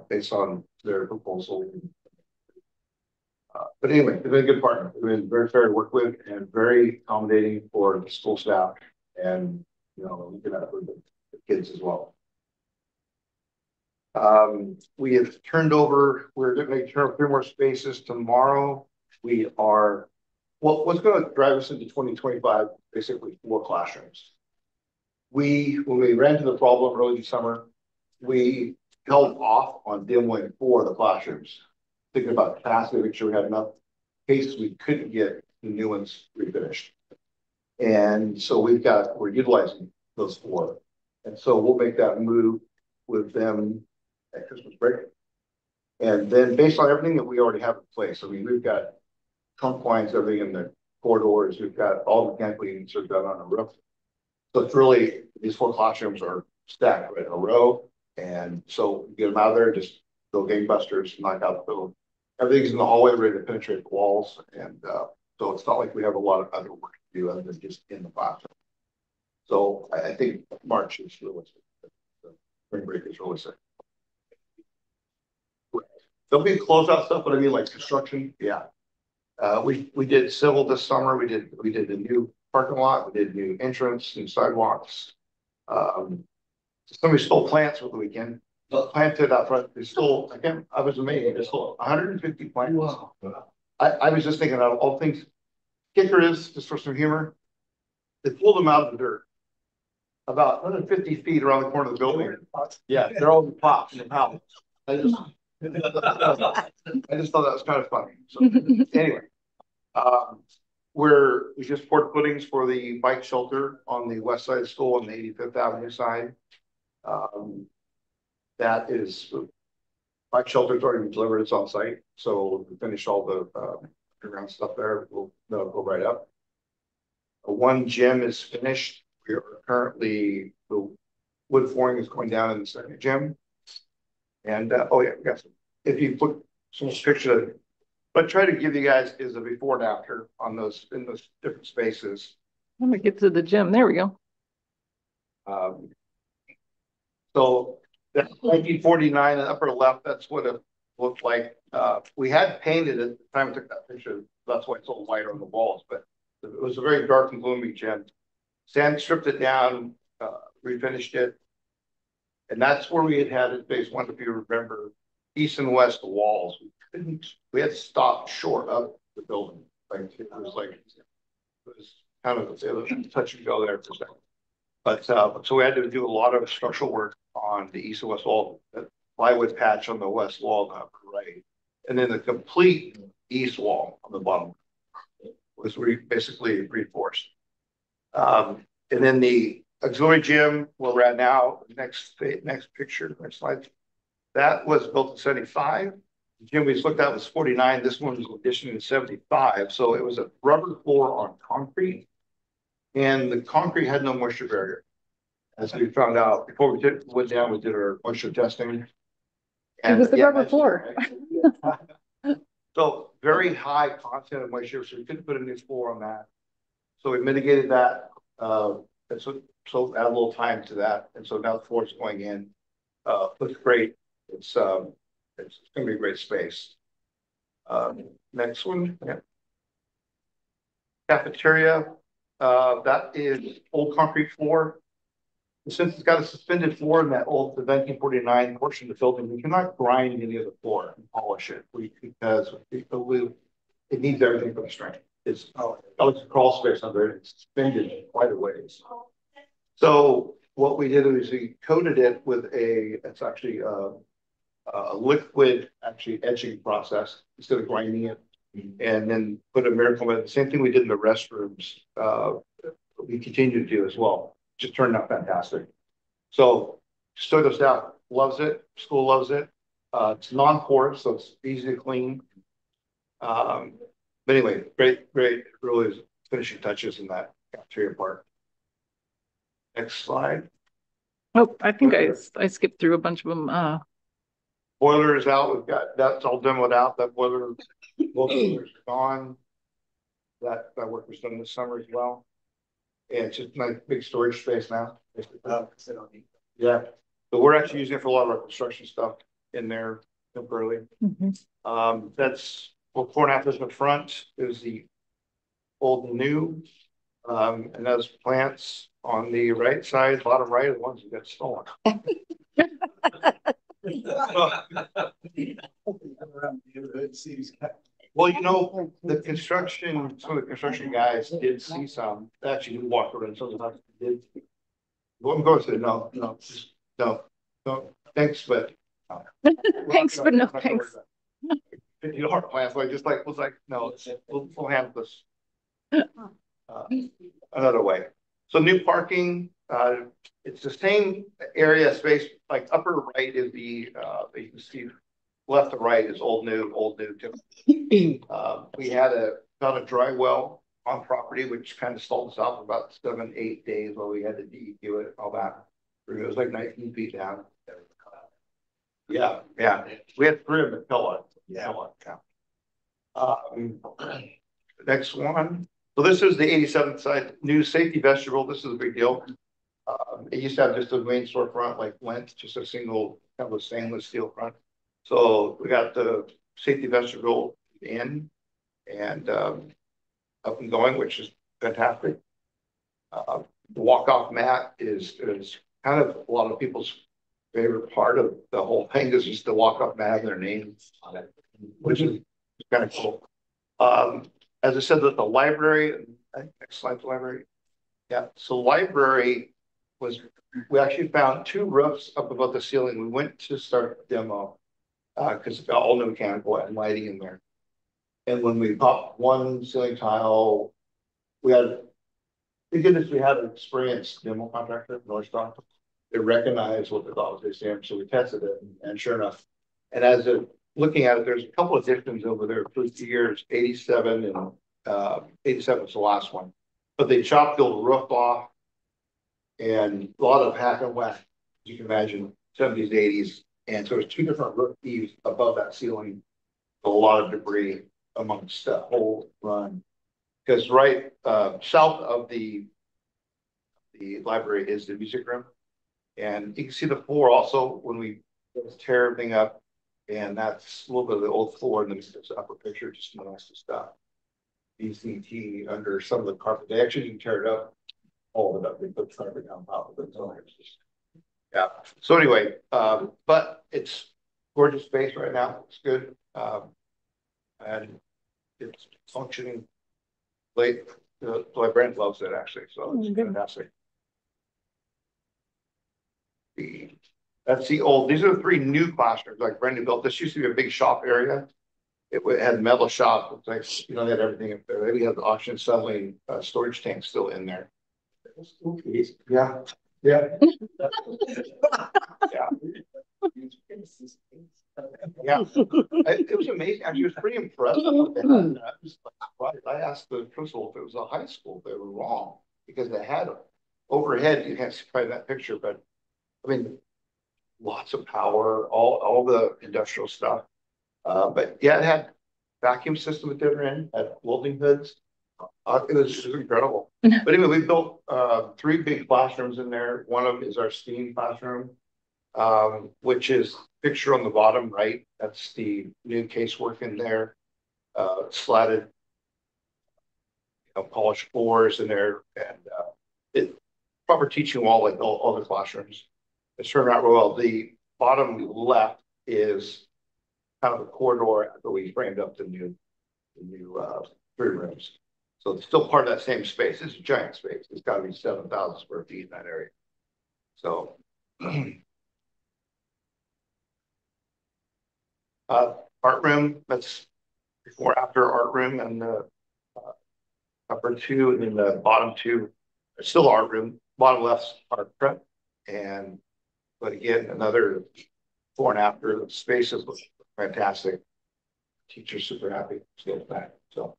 Based on their proposal. But anyway, they've been a good partner. They've been very fair to work with and very accommodating for the school staff and, you know, looking out for the kids as well. We have turned over, we're going to turn over 3 more spaces tomorrow. We are, well, what's going to drive us into 2025, basically 4 classrooms. When we ran into the problem early summer, we held off on demoing 4 of the classrooms, thinking about capacity, make sure we had enough cases we couldn't get the new ones refinished. And so we're utilizing those 4. And so we'll make that move with them at Christmas break. And then based on everything that we already have in place, I mean, we've got trunk lines, everything in the corridors, we've got all the mechanical units are done on the roof. So it's really, these 4 classrooms are stacked right in a row. And so get them out of there, just go gangbusters, knock out the building. Everything's in the hallway ready to penetrate the walls. And so it's not like we have a lot of other work to do other than just in the classroom. So I think March is realistic. Spring break is realistic. There'll be closeout stuff, but I mean like construction. Yeah. We did civil this summer. We did a new parking lot. We did new entrance, new sidewalks. Somebody stole plants over the weekend. Planted out front. They stole, again, I was amazed. They stole 150 plants. Wow. I was just thinking out of all things. Kicker is, just for some humor, they pulled them out of the dirt about 150 feet around the corner of the building. Yeah, they're all in pots in the house. I just thought that was kind of funny. So anyway, we just poured footings for the bike shelter on the west side of the school on the 85th Avenue side. That is, bike shelter's already been delivered, it's on site. So we finished all the underground stuff there. We'll go right up. One gym is finished. We are currently, the wood flooring is going down in the second gym. And oh yeah, we got some. If you put some picture, what I try to give you guys is a before and after on those in those different spaces. Let me get to the gym. There we go. So that's 1949, the upper left, that's what it looked like. We had painted at the time we took that picture. That's why it's all white on the walls, but it was a very dark and gloomy gym. Sand stripped it down, refinished it. And that's where we had it phase 1, if you remember, east and west walls. We had to stop short of the building. Like it was kind of a touch and go there for a second. But so we had to do a lot of structural work on the east and west wall, the plywood patch on the west wall, on the right, and then the complete east wall on the bottom was basically reinforced. And then the auxiliary gym where we're at now, next picture, next slide. That was built in 75. The gym we just looked at was 49. This one was addition in 75. So it was a rubber floor on concrete. And the concrete had no moisture barrier. As we found out before we went down, we did our moisture testing. And it was the rubber floor. So very high content of moisture, so we couldn't put a new floor on that. So we mitigated that, and so add a little time to that, and so now the floor is going in. Looks great. It's gonna be a great space. Next one, yeah. Cafeteria, that is old concrete floor. Since it's got a suspended floor in that old, the 1949 portion of the building, we cannot grind any of the floor and polish it. Because it needs everything for the strength. It's a crawl space under it. It's suspended quite a ways. So what we did is we coated it with it's actually a liquid etching process instead of grinding it, and then put a miracle med. The same thing we did in the restrooms. We continue to do as well. Just turned out fantastic. So custodial staff loves it. School loves it. It's non-porous, so it's easy to clean. But anyway, great. Really is finishing touches in that cafeteria part. Next slide. Oh, I think I skipped through a bunch of them. Boiler is out. We've got that's all demoed out. That boiler is gone. That work was done this summer as well. And it's just my big storage space now. Yeah. But we're actually using it for a lot of our construction stuff in there temporarily. That's 4.5 inches in front is the old and new. And those plants on the right side, bottom right, are the ones that got stolen. Well, you know, the construction, some of the construction guys did see some, actually walked around, some of the did. Well, I'm going to say, no, thanks, but. Thanks, but no thanks. $50 plans, was like, no, we'll handle this another way. So new parking, it's the same area space, like upper right is you can see left to right is old new. We had found a dry well on property, which kind of stalled us out for about 7-8 days while we had to DEQ it, all that. It was like 19 feet down. Yeah. We had 3 of them at Pella. Next one. So this is the 87th side, new safety vestibule. This is a big deal. It used to have just a main storefront, like Lent, just a single kind of a stainless steel front. So we got the safety vestibule in and up and going, which is fantastic. The walk-off mat is kind of a lot of people's favorite part of the whole thing is just the walk-off mat and their names on it, which is kind of cool. As I said, that the library, next slide, the library. Yeah, so library we actually found 2 roofs up above the ceiling. We went to start the demo because it's got all new mechanical and lighting in there. And when we popped one ceiling tile, we had an experienced demo contractor, North Star. They recognized what the thought was they saying, so we tested it, and sure enough. And as looking at it, there's a couple of additions over there for 2 years, 87 and 87 was the last one. But they chopped the roof off and a lot of hack and whack, as you can imagine, 70s, 80s. And so there's 2 different roof eaves above that ceiling, a lot of debris amongst the whole run. Because right south of the library is the music room. And you can see the floor also when we tear everything up. And that's a little bit of the old floor in the upper picture, just some nice stuff. BCT under some of the carpet. They actually didn't tear it up, all of it up. They put carpet on top of it. So yeah. So anyway, but it's gorgeous space right now. It's good. And it's functioning late. My brand loves it actually. So it's fantastic. That's the old, these are the 3 new classrooms, like brand new built. This used to be a big shop area. It had metal shop. It's like, you know, they had everything up there. We had the auction settling storage tank still in there. Yeah. Yeah. It was amazing. Actually, it was pretty impressive. I asked the principal if it was a high school. They were wrong because they had overhead. You can't see probably that picture, but I mean, lots of power, all the industrial stuff. But yeah, it had vacuum system that they're in at Welding Hoods. It was incredible. But anyway, we built 3 big classrooms in there. One of them is our STEAM classroom, which is picture on the bottom right. That's the new casework in there. Slatted, polished floors in there, and proper teaching wall like all the classrooms. It's turned out real well. The bottom left is kind of a corridor that we framed up the new 3 rooms. So it's still part of that same space. It's a giant space. It's got to be 7,000 square feet in that area. So art room, that's before after art room, and the upper 2 and then the bottom 2 are still art room. Bottom left's art prep, but again, another before and after. The spaces look fantastic. Teachers super happy to get back. So,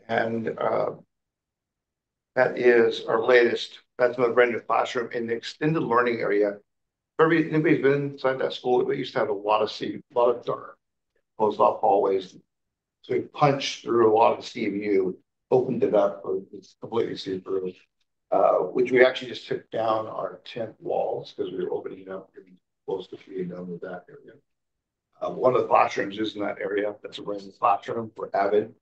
and that is our latest. That's another brand new classroom in the extended learning area. Anybody's been inside that school? We used to have a lot of dark, closed off hallways. So we punched through a lot of the CMU, opened it up, it's completely see through. Which we actually just took down our tent walls because we were opening up, getting close to being done with that area. One of the classrooms is in that area. That's a brand new classroom for Avid.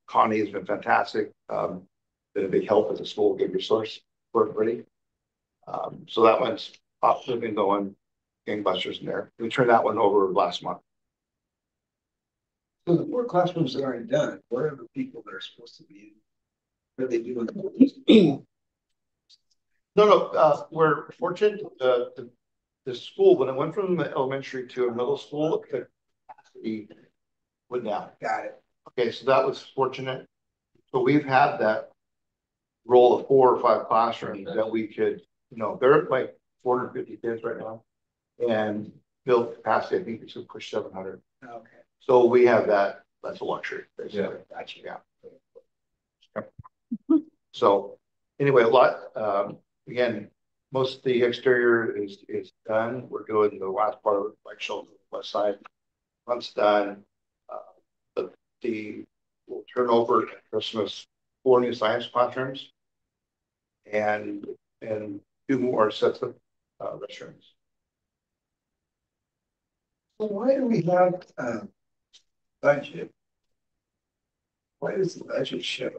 Connie has been fantastic. Been a big help at the school, good resource for everybody. So that one's been going gangbusters in there. We turned that one over last month. So the 4 classrooms that aren't done, where are the people that are supposed to be in? What are they doing? No, we're fortunate. The school, when it went from the elementary to a middle school, the capacity went down. Got it. Okay, so that was fortunate. So we've had that roll of 4 or 5 classrooms that we could, they're like 450 kids right now, and build capacity. I think we should push 700. Okay. So we have that. That's a luxury. Basically. Yeah, gotcha. Yeah. So anyway, again, most of the exterior is done. We're doing the last part of it, like shelter west side. Once done, we'll turn over at Christmas 4 new science classrooms and 2 more sets of restrooms. So why do we have budget? Why does the budget show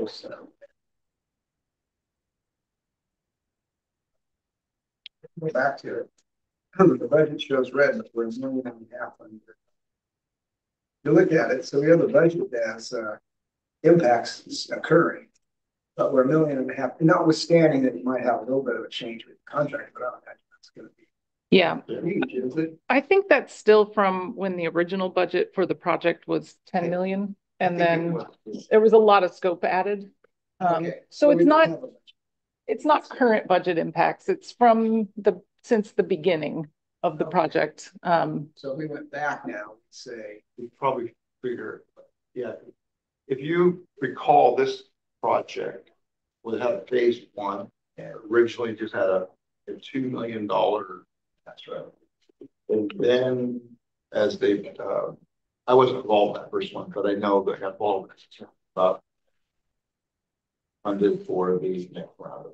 some? Go back to it. The budget shows red, but we're $1.5 million under. You look at it, so we have a budget that's impacts occurring, but we're $1.5 million, notwithstanding that you might have a little bit of a change with the contract, but I don't imagine that's going to be. Yeah, huge, is it? I think that's still from when the original budget for the project was 10 million, and then there was a lot of scope added. So it's not current budget impacts. It's from since the beginning of the project. So if we went back now, say we probably figure, yeah. If you recall, this project would have phase 1 and originally just had a $2 million. That's right. And then as they, I wasn't involved in that first one, but I know that I got involved funded for the next round of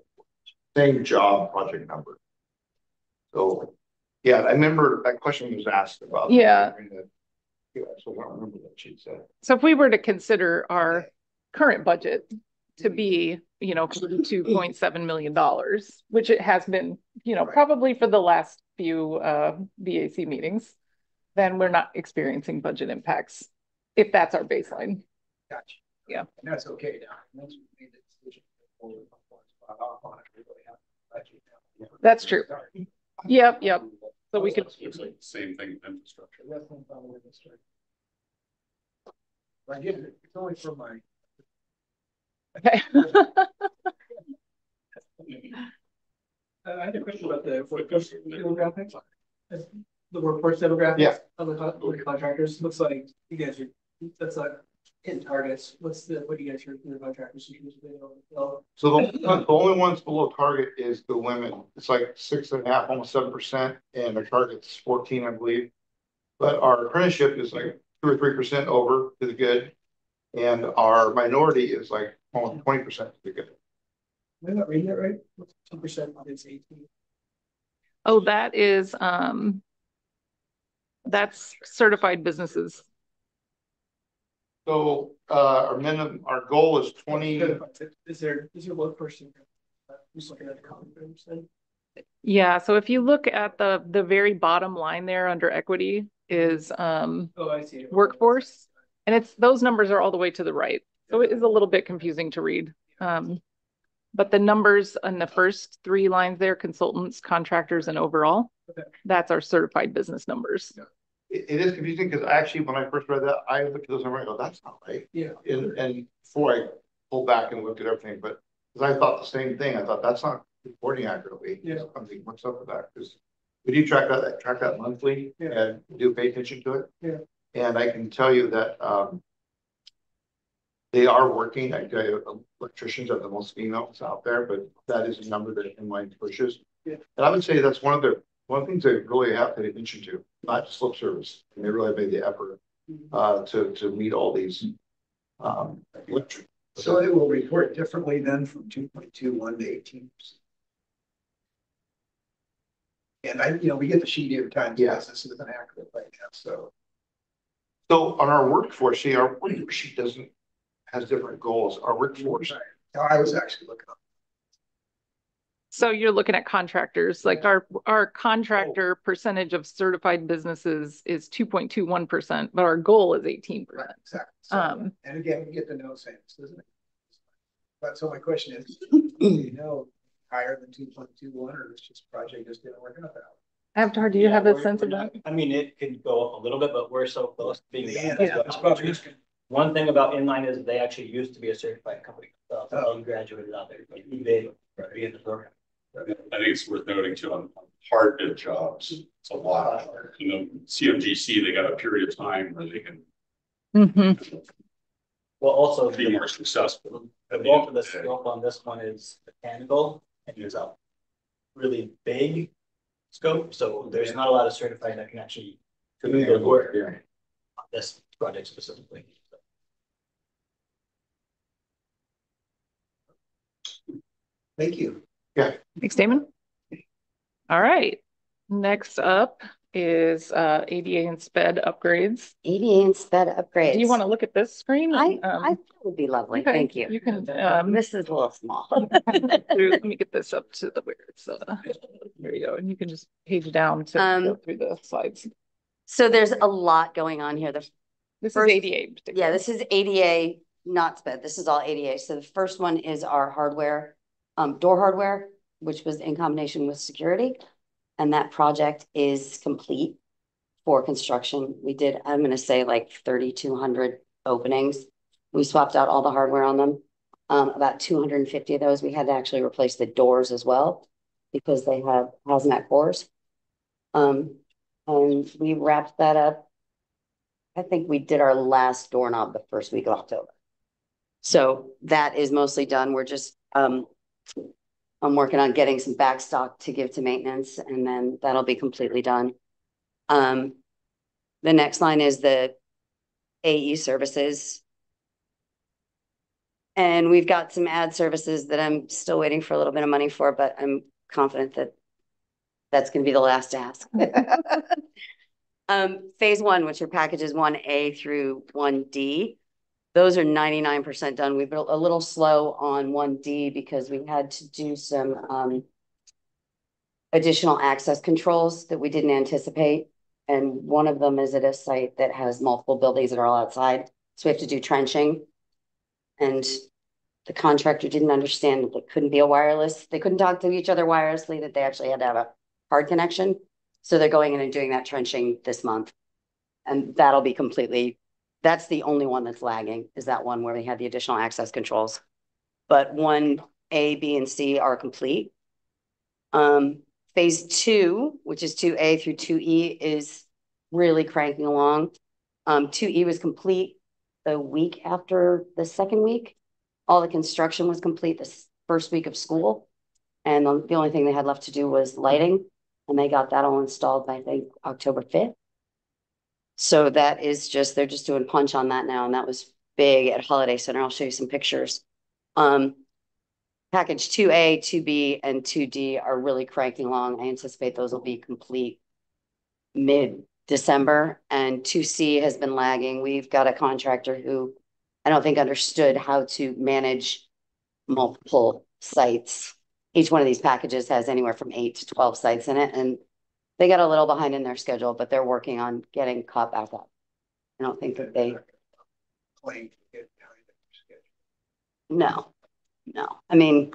same job project number. So yeah, I remember that question was asked about. Yeah. So I don't remember what she said. So if we were to consider our current budget to be, $42.7 million, which it has been, probably for the last few BAC meetings, then we're not experiencing budget impacts if that's our baseline. Gotcha. Yeah. And that's okay now. Once we made the decision on it, we really have budget now. That's true. Yep. So we could. Looks like the same thing with infrastructure. I get it. It's only for my. Okay. I had a question about the workforce demographics. The workforce demographics of the contractors. Looks like you guys are, that's like hit targets, what do you guys hear from the contractors? So the only ones below target is the women. It's like 6.5, almost 7%, and their target's 14, I believe. But our apprenticeship is like 2 or 3% over to the good, and our minority is like almost 20% to the good. Am I not reading that right? What's 2% is 18? Oh, that is that's certified businesses. So our goal is 20. Is there one person who's looking at the comments then? Yeah, so if you look at the very bottom line there under equity is Oh, I see. workforce, and it's those numbers are all the way to the right. So it is a little bit confusing to read. But the numbers on the first 3 lines there, consultants, contractors, and overall, that's our certified business numbers. Yeah. It is confusing because actually when I first read that, I looked at those numbers and I go, that's not right. Yeah. And before I pulled back and looked at everything, but because I thought the same thing, I thought that's not reporting accurately. Yeah. I'm thinking, what's up with that? Because we do track that monthly, yeah. And do pay attention to it. Yeah. And I can tell you that they are working. I tell you, electricians are the most females out there, but that is a number that Inline pushes. Yeah. And I would say that's one of the things they really have to pay attention to, not just lip service. And they really made the effort to meet all these. So it will report differently then from 2.21 to 18%. And we get the sheet every time. Yes, this is an accurate right now. So on our workforce, see, our worksheet has different goals. Our workforce. I was actually looking up. So you're looking at contractors, like our contractor percentage of certified businesses is 2.21%, but our goal is 18%. Right, exactly. So, and again, we get the no saying, doesn't it? But so my question is, higher than 2.21, or is just project just didn't work out that way? Avatar, do you have a sense of that? I mean, it could go up a little bit, but we're so close to being. One thing about Inline is they actually used to be a certified company. So they graduated out there, but they be in the program. I think it's worth noting too on hard bid jobs. It's a lot. CMGC, they got a period of time where they can well also be more successful. The bulk of the scope on this one is mechanical and there's a really big scope. So there's not a lot of certified that can actually do the work on this project specifically. Thank you. Yeah. Thanks, Damon. All right. Next up is ADA and SPED upgrades. ADA and SPED upgrades. Do you want to look at this screen? I thought it would be lovely. Okay. Thank you. You can. This is a little small. Let me get this up to the where it's. There you go, and you can just page down to go through the slides. So there's a lot going on here. This is ADA. Yeah, this is ADA, not SPED. This is all ADA. So the first one is our hardware, door hardware, which was in combination with security. And that project is complete for construction. We did, I'm going to say like 3,200 openings. We swapped out all the hardware on them. About 250 of those, we had to actually replace the doors as well because they have hazmat cores. And we wrapped that up. I think we did our last doorknob the first week of October. So that is mostly done. We're just, I'm working on getting some back stock to give to maintenance, and then that'll be completely done. The next line is the AE services. And we've got some ad services that I'm still waiting for a little bit of money for, but I'm confident that that's going to be the last ask. Phase 1, which are packages 1A through 1D. Those are 99% done. We've been a little slow on 1D because we had to do some additional access controls that we didn't anticipate. And one of them is at a site that has multiple buildings that are all outside. So we have to do trenching. And the contractor didn't understand that it couldn't be a wireless. They couldn't talk to each other wirelessly, that they actually had to have a hard connection. So they're going in and doing that trenching this month. And that'll be completely... That's the only one that's lagging, is that one where we had the additional access controls. But 1A, B, and C are complete. Phase 2, which is 2A through 2E, is really cranking along. 2E was complete the week after the second week. All the construction was complete this first week of school. And the only thing they had left to do was lighting. And they got that all installed by, I think, October 5th. So that is just, they're just doing punch on that now. And that was big at Holiday Center. I'll show you some pictures. Package 2A, 2B, and 2D are really cranking along. I anticipate those will be complete mid-December, and 2C has been lagging. We've got a contractor who I don't think understood how to manage multiple sites. Each one of these packages has anywhere from 8 to 12 sites in it, and they got a little behind in their schedule, but they're working on getting caught back up. I don't think that they... No. I mean,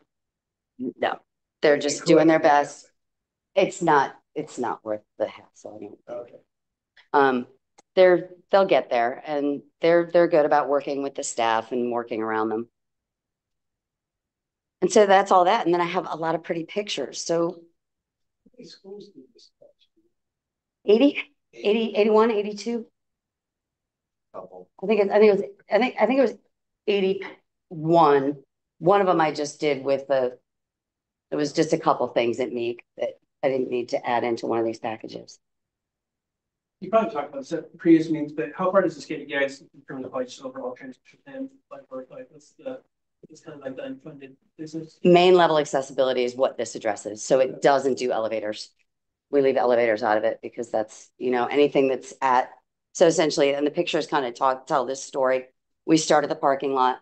no. They're just doing their best. It's not worth the hassle. Okay. They'll get there, and they're good about working with the staff and working around them. And so that's all that. And then I have a lot of pretty pictures. So 80, 81, 82. I think it was 81. One of them I just did with it was just a couple things at Meek that I didn't need to add into one of these packages. You probably talked about this at previous meetings, but how far does this get you guys in terms of like just overall transition and like work like it's kind of like the unfunded business? Main level accessibility is what this addresses. So it doesn't do elevators. We leave elevators out of it because that's, anything that's so essentially, and the pictures kind of tell this story. We start at the parking lot,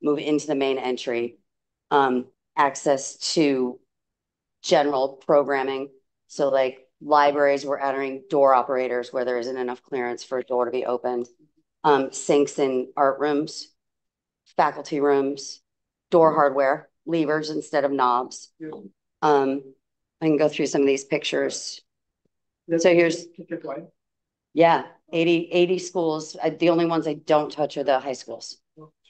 move into the main entry, access to general programming. So like libraries, we're entering door operators where there isn't enough clearance for a door to be opened, sinks in art rooms, faculty rooms, door hardware, levers instead of knobs. I can go through some of these pictures. So here's, 80 schools. The only ones I don't touch are the high schools.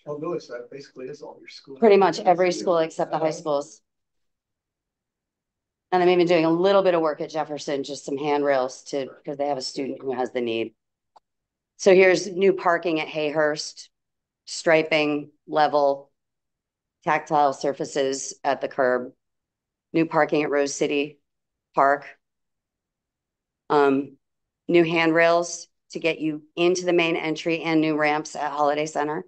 I'll notice that basically is all your schools. Pretty much every school except the high schools. And I'm even doing a little bit of work at Jefferson, just some handrails because they have a student who has the need. So here's new parking at Hayhurst, striping, level, tactile surfaces at the curb, new parking at Rose City Park, new handrails to get you into the main entry and new ramps at Holiday Center.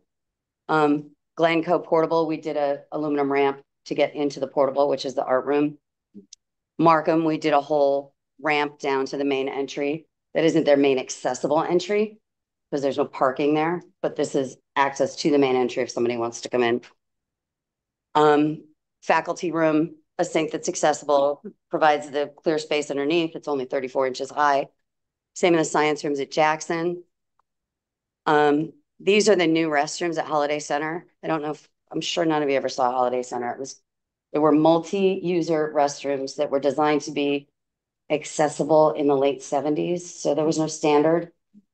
Glencoe Portable, we did a aluminum ramp to get into the portable, which is the art room. Markham, we did a whole ramp down to the main entry. That isn't their main accessible entry because there's no parking there, but this is access to the main entry if somebody wants to come in. Faculty room, a sink that's accessible, provides the clear space underneath. It's only 34 inches high. Same in the science rooms at Jackson. These are the new restrooms at Holiday Center. I'm sure none of you ever saw Holiday Center. There were multi-user restrooms that were designed to be accessible in the late 70s. So there was no standard.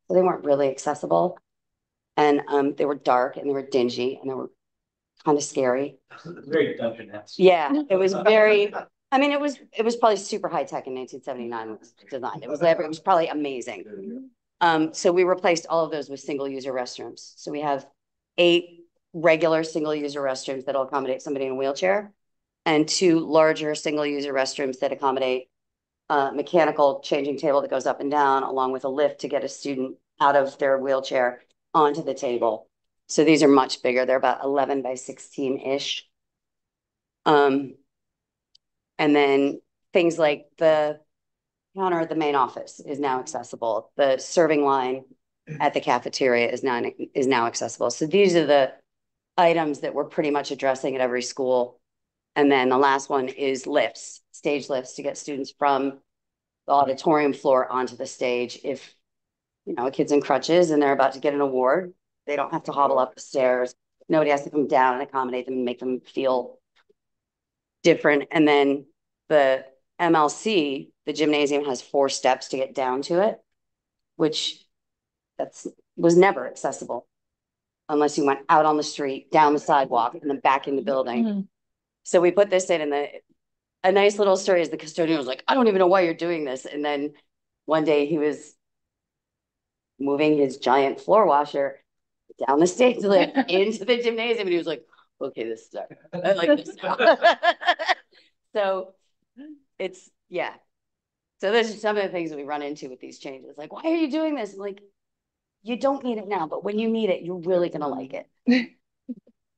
So they weren't really accessible. And they were dark and they were dingy and they were kind of scary. Very dungeon-esque. Yeah, it was very, it was probably super high tech in 1979 when it was designed. It was probably amazing. So we replaced all of those with single user restrooms. So we have 8 regular single user restrooms that'll accommodate somebody in a wheelchair and 2 larger single user restrooms that accommodate a mechanical changing table that goes up and down along with a lift to get a student out of their wheelchair onto the table. So these are much bigger. They're about 11 by 16-ish. And then things like the counter at the main office is now accessible. The serving line at the cafeteria is now accessible. So these are the items that we're pretty much addressing at every school. And then the last one is lifts, stage lifts to get students from the auditorium floor onto the stage. If, a kid's in crutches and they're about to get an award, they don't have to hobble up the stairs. Nobody has to come down and accommodate them and make them feel different. And then the MLC, the gymnasium, has 4 steps to get down to it, which was never accessible unless you went out on the street, down the sidewalk, and then back in the building. Mm-hmm. So we put this in, and a nice little story is the custodian was like, I don't even know why you're doing this. And then one day he was moving his giant floor washer down the stage lift into the gymnasium, and he was like, okay, this is I like this now. So it's, yeah. So those are some of the things that we run into with these changes. Like, why are you doing this? I'm like, you don't need it now, but when you need it, you're really gonna like it.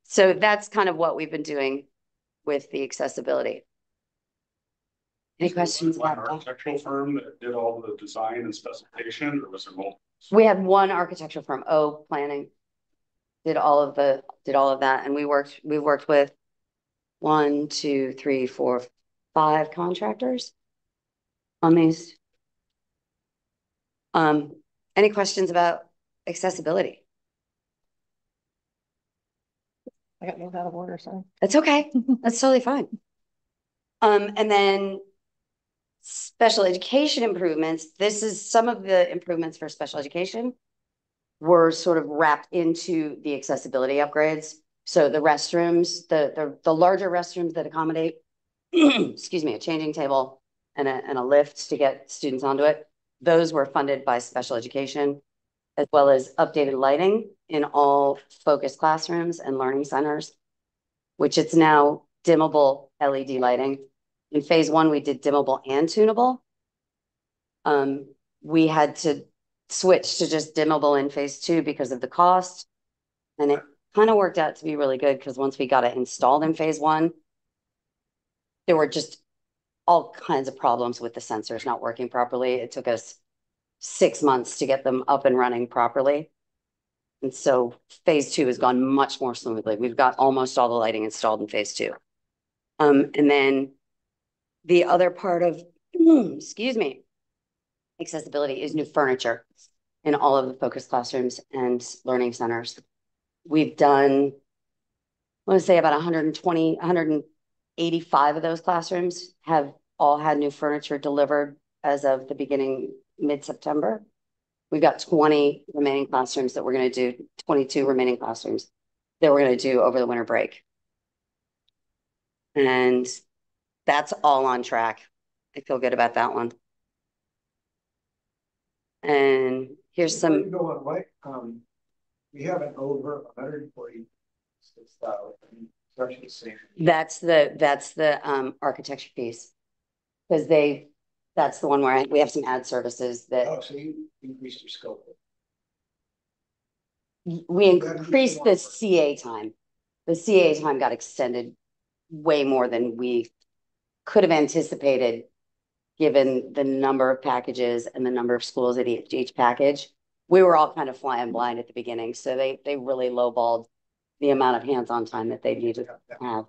So that's kind of what we've been doing with the accessibility. Any questions? One architectural firm that did all the design and specification, or was there multiple? We had one architectural firm, O Planning, did all of that, and we've worked with 1, 2, 3, 4, 5 contractors on these. Any questions about accessibility? I got moved out of order, sorry. That's okay. That's totally fine. And then special education improvements. This is some of the improvements for special education were sort of wrapped into the accessibility upgrades. So the restrooms, the larger restrooms that accommodate, excuse me, a changing table and a lift to get students onto it. Those were funded by special education, as well as updated lighting in all focused classrooms and learning centers, which it's now dimmable LED lighting. In phase 1, we did dimmable and tunable. We had to switch to just dimmable in phase 2 because of the cost. And it kind of worked out to be really good because once we got it installed in phase 1, there were just all kinds of problems with the sensors not working properly. It took us 6 months to get them up and running properly. And so phase 2 has gone much more smoothly. We've got almost all the lighting installed in phase 2. And then the other part of, excuse me, accessibility is new furniture in all of the focused classrooms and learning centers. We've done, I want to say about 120, 185 of those classrooms have all had new furniture delivered as of the beginning, mid-September. We've got 20 remaining classrooms that we're going to do, 22 remaining classrooms that we're going to do over the winter break. And that's all on track. I feel good about that one. And here's some. Go on, Mike. We have an over 146,000. That's the architecture piece, because that's the one where we have some ad services that. Oh, so you increased your scope. We increased the CA time. The CA time got extended way more than we could have anticipated, given the number of packages and the number of schools at each package. We were all kind of flying blind at the beginning, so they really lowballed the amount of hands-on time that they needed to have.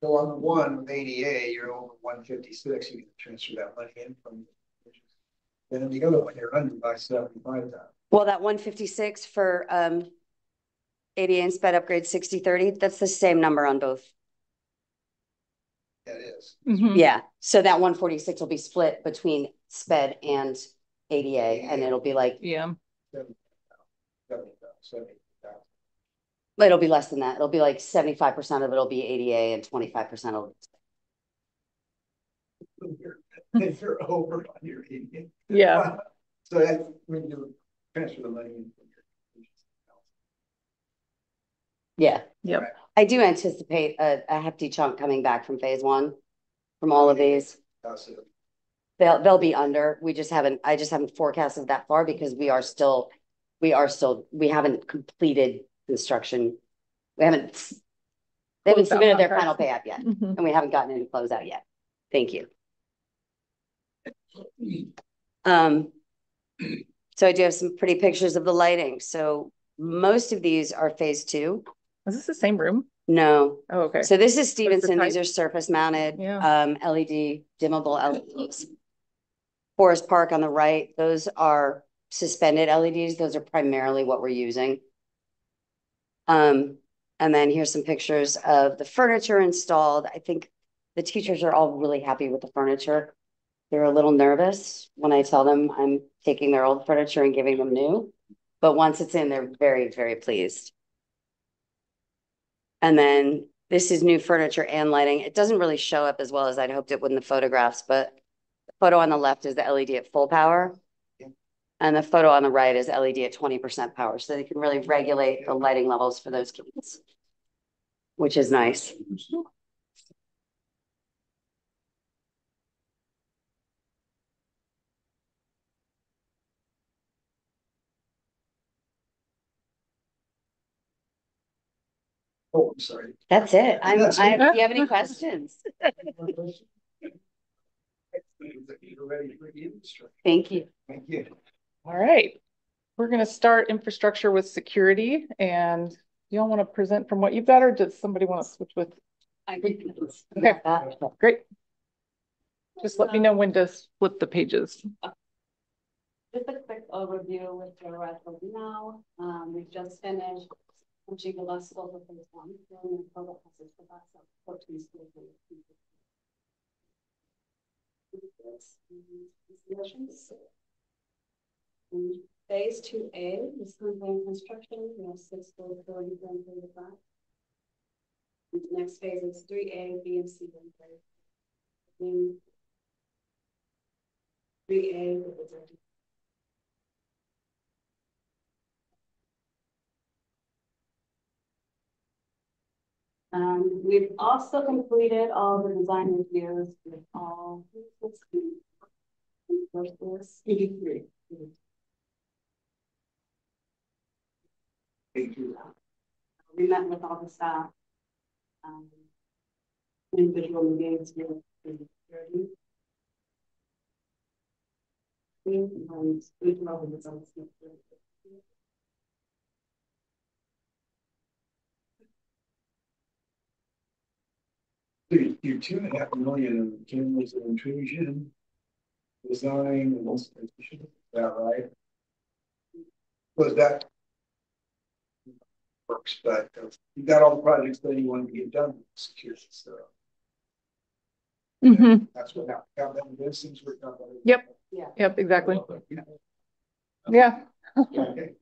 So on the one with ADA, you're over 156. You can transfer that money in from. And then the other one, you're under by 75,000. Well, that 156 for ADA and sped upgrade 6030, that's the same number on both. That is. Yeah. So that 146 will be split between sped and ADA, and it'll be like, yeah, 70,000. it'll be less than that. It'll be like 75% of it'll be ADA and 25% will be. You're over on your ADA. yeah. So that when you transfer the money in. Yeah. Yep. Right. I do anticipate a hefty chunk coming back from phase 1 from all of these. They'll be under. I just haven't forecasted that far because we haven't completed construction. They haven't submitted their final pay app yet, and we haven't gotten into closeout yet. Thank you. So I do have some pretty pictures of the lighting. So most of these are phase 2. Is this the same room? No. Oh, okay. So this is Stevenson. type? These are surface mounted, Yeah. LED, dimmable LEDs. Forest Park on the right, those are suspended LEDs. Those are primarily what we're using. And then here's some pictures of the furniture installed. I think the teachers are all really happy with the furniture. They're a little nervous when I tell them I'm taking their old furniture and giving them new. But once it's in, they're very, very pleased. And then this is new furniture and lighting. It doesn't really show up as well as I'd hoped it would in the photographs, but the photo on the left is the LED at full power. And the photo on the right is LED at 20% power, so they can really regulate the lighting levels for those kids, which is nice. Oh, I'm sorry. That's it. Do you have any questions? Thank you. Thank you. All right. We're going to start infrastructure with security. And you all want to present from what you've got, or does somebody want to switch with? Okay, great. Just let me know when to flip the pages. Just a quick overview with where we're at right now. We've just finished launching the last school for phase 1. We're in the total process for that, so 14 schools. Phase 2A is currently in construction. We have 6 schools going from 3 to 5. The next phase is 3A, B, and C. In 3A, we've also completed all the design reviews with all 83. We met with all the staff. Individual meetings with the security. Your $2.5 million cameras of intrusion, design, and installation. Is that right? Was that works, but you got all the projects that you wanted to get done with security stuff. That's what those things were done. Yep. Yeah. Yep, exactly. Yeah. Okay. Yeah. Yeah. Okay.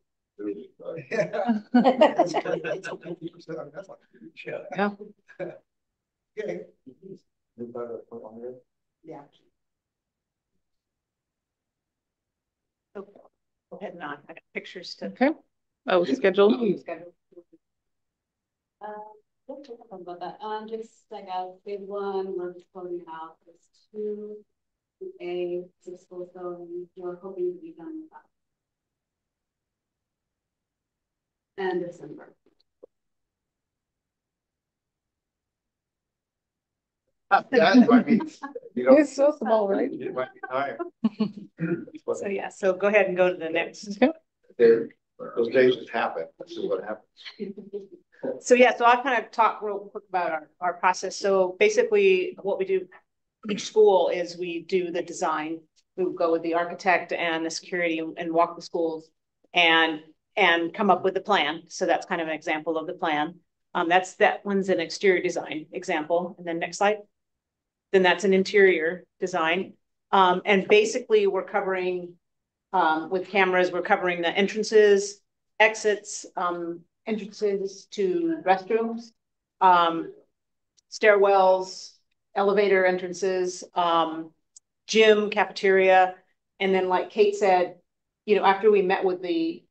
Yeah. So go ahead and on. I got pictures to. Okay. Oh, scheduled. We'll talk about that. Just like phase 1, we're just closing out. Phase 2, A, 6 schools going. We're hoping to be done with that. And December. Yeah, it might be, It's so small, right? it might be tired. So yeah, so go ahead and go to the next. Those days just happen. This is what happens. So yeah, so I'll kind of talk real quick about our process. So basically what we do each school is we do the design. We go with the architect and the security and walk the schools and come up with a plan. So that's kind of an example of the plan. That one's an exterior design example. And then next slide. Then that's an interior design. And basically we're covering with cameras, we're covering the entrances, exits, entrances to restrooms, stairwells, elevator entrances, gym, cafeteria. And then like Kate said, you know, after we met with the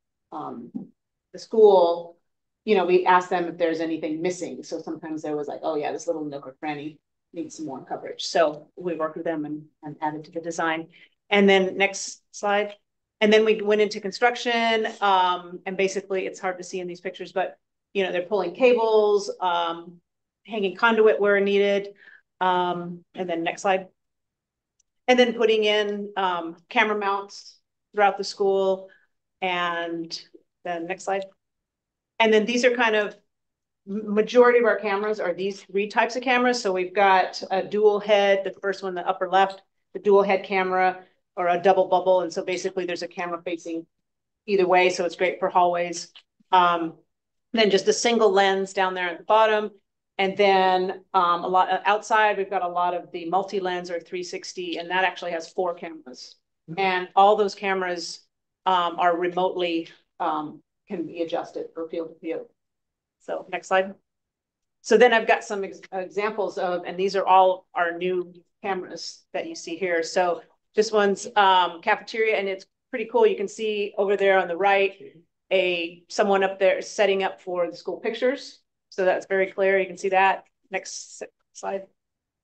school, you know, we asked them if there's anything missing. So sometimes there was like, oh yeah, this little nook or cranny needs some more coverage. So we worked with them and added to the design. And then next slide. And then we went into construction, and basically it's hard to see in these pictures, but you know, they're pulling cables, hanging conduit where needed. And then next slide. And then putting in camera mounts throughout the school. And then next slide. And then these are kind of, majority of our cameras are these 3 types of cameras. So we've got a dual head, the first one, the upper left, the dual head camera, or a double bubble. And so basically there's a camera facing either way. So it's great for hallways. Then just a single lens down there at the bottom. And then a lot outside, we've got a lot of the multi-lens or 360, and that actually has 4 cameras. And all those cameras are remotely, can be adjusted for field of view. So next slide. So then I've got some examples of, and these are all our new cameras that you see here. So this one's cafeteria, and it's pretty cool. You can see over there on the right, someone up there setting up for the school pictures. So that's very clear. You can see that. Next slide.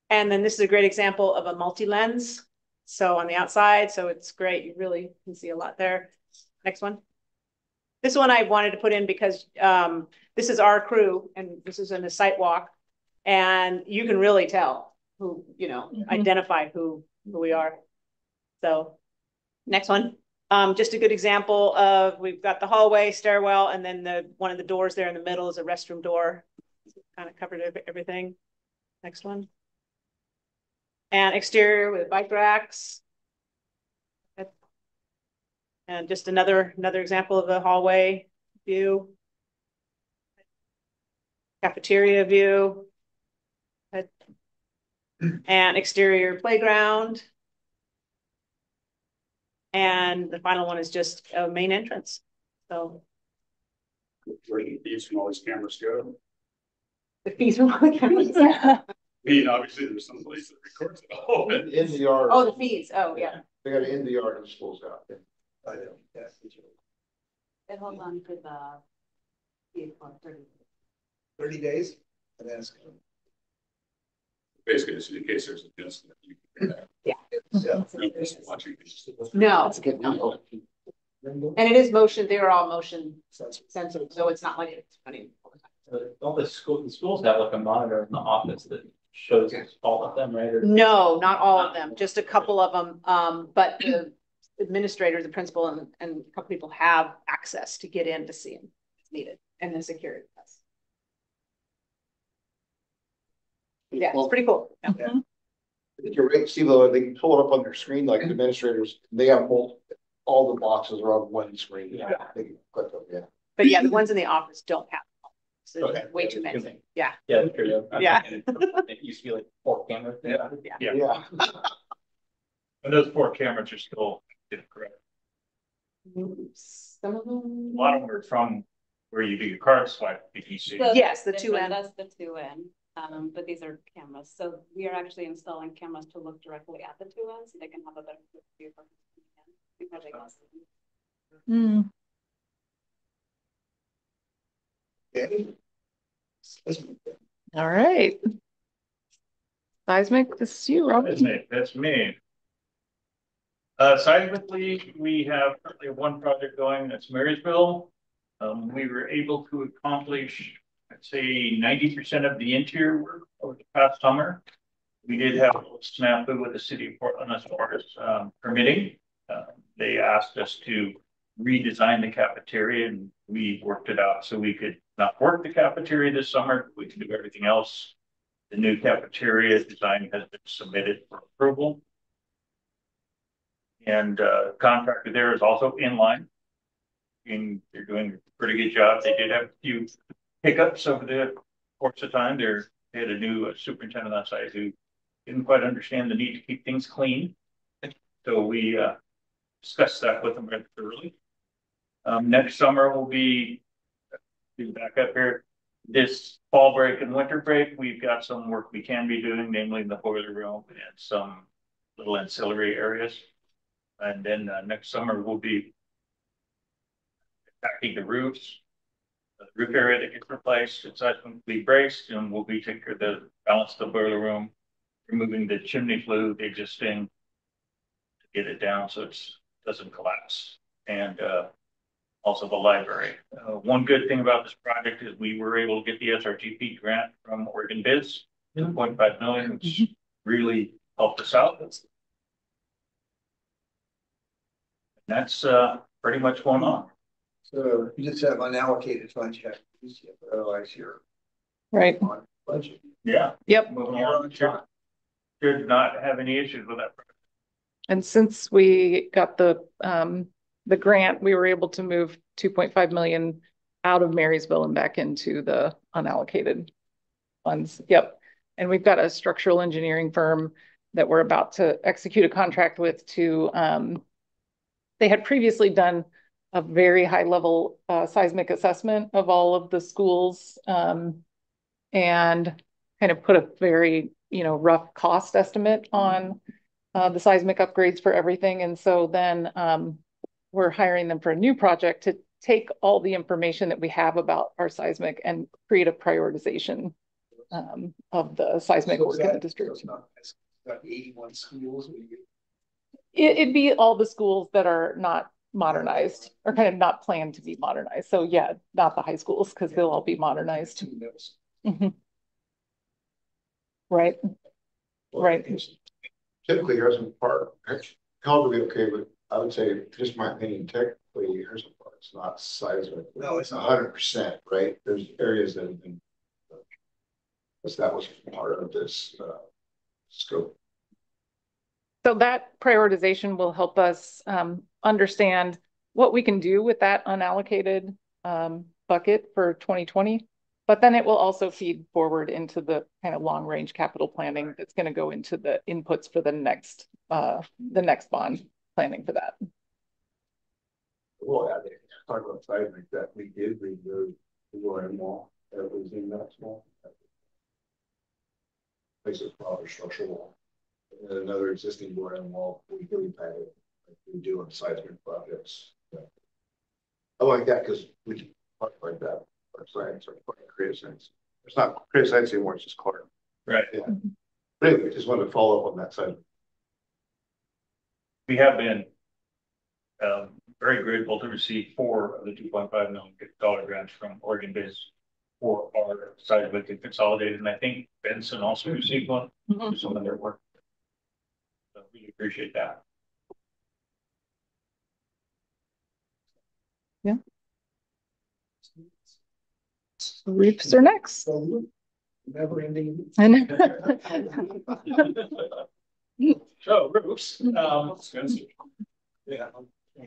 And then this is a great example of a multi-lens. So on the outside, so it's great. You really can see a lot there. Next one. This one I wanted to put in because this is our crew and this is in a site walk. And you can really tell who, identify who we are. So next one. Just a good example of, we've got the hallway, stairwell, and then one of the doors there in the middle is a restroom door. Kind of covered everything. Next one. And exterior with bike racks. And just another example of the hallway view. Cafeteria view. And exterior playground. And the final one is just a main entrance. So where do these from all these cameras go? the fees from all the cameras. I mean, obviously there's some place that records it all. In the yard. Oh, the fees. Oh, yeah. They got it in the yard and schools out. I know, yeah. And hold on for the 30 days and ask them. Basically, just in case there's an incident. You can Yeah. nobody's watching these. No. That's a good number. And it is motion, they are all motion censored, so it's not like it's funny. All the schools have like a monitor in the office that shows all of them, right? Or... No, not all of them, just a couple of them. But the administrator, the principal, and a couple people have access to get in to see them if needed, and the security does. Yeah, it's pretty cool. Yeah. Yeah. You're right, Steve, though, they can pull it up on their screen, like the administrators, they have all the boxes are on one screen. Yeah. They can click them, yeah. But yeah, the ones in the office don't have them. So Okay. way too many. Yeah. Yeah, true. Yeah. It used to be like 4 cameras. Yeah. And those 4 cameras are still correct. Some of them. A lot of them are from where you do your card swipe. You see. Yes, the 2N. That's the 2N. But these are cameras. So we are actually installing cameras to look directly at the 2N so they can have a better view for All right. Seismic, this is you, Robert. That's me. Seismically, we have currently one project going, that's Marysville. We were able to accomplish, I'd say 90% of the interior work over the past summer. We did have a little snafu with the city of Portland as far as permitting. They asked us to redesign the cafeteria and we worked it out so we could not work the cafeteria this summer. We could do everything else. The new cafeteria design has been submitted for approval. And contractor there is also in line. And they're doing a pretty good job. They did have a few hiccups over the course of time. They had a new superintendent on site who didn't quite understand the need to keep things clean. So we discussed that with them very thoroughly. Next summer will be back up here. This fall break and winter break, we've got some work we can be doing, namely in the boiler room and some little ancillary areas. And then next summer we'll be attacking the roofs. The roof area that gets replaced, it's seismically braced, and we'll be taking care of the balance of the boiler room, removing the chimney flue, the existing, to get it down so it doesn't collapse. And also the library. One good thing about this project is we were able to get the SRGP grant from Oregon Biz, $2.5 million, which really helped us out. And that's pretty much going on. So you just have unallocated funds you have to use, otherwise you're Right. on budget. Yeah. Yep. Moving on. Should not have any issues with that project. And since we got the grant, we were able to move 2.5 million out of Marysville and back into the unallocated funds. Yep. And we've got a structural engineering firm that we're about to execute a contract with to, they had previously done a very high level seismic assessment of all of the schools and kind of put a very, rough cost estimate on the seismic upgrades for everything. And so then we're hiring them for a new project to take all the information that we have about our seismic and create a prioritization of the seismic work in the district. Got 81 schools. It'd be all the schools that are not modernized or kind of not planned to be modernized. So yeah, not the high schools because they'll all be modernized. Right. Right. Typically, Harrison Park, college would be okay, but I would say, just my opinion, technically, Harrison Park's not seismic. No, it's 100%, right? There's areas that have been established part of this scope. So that prioritization will help us understand what we can do with that unallocated bucket for 2020. But then it will also feed forward into the kind of long range capital planning that's going to go into the inputs for the next bond planning for that. Well, talk about seismic that we did remove the Royal Mall that was in that small place of proper structural wall. And another existing Royal Mall we really had it like we do on seismic projects. I like that because we can talk like that. Our science or creative science. It's not creative science anymore, it's just Clark. Right. Yeah. But anyway, just wanted to follow up on that side. We have been very grateful to receive 4 of the $2.5 million grants from Oregon Biz for our seismic and consolidated. And I think Benson also received one for some of their work. So we appreciate that. Yeah. Roofs are next. Never ending. So roofs, yeah.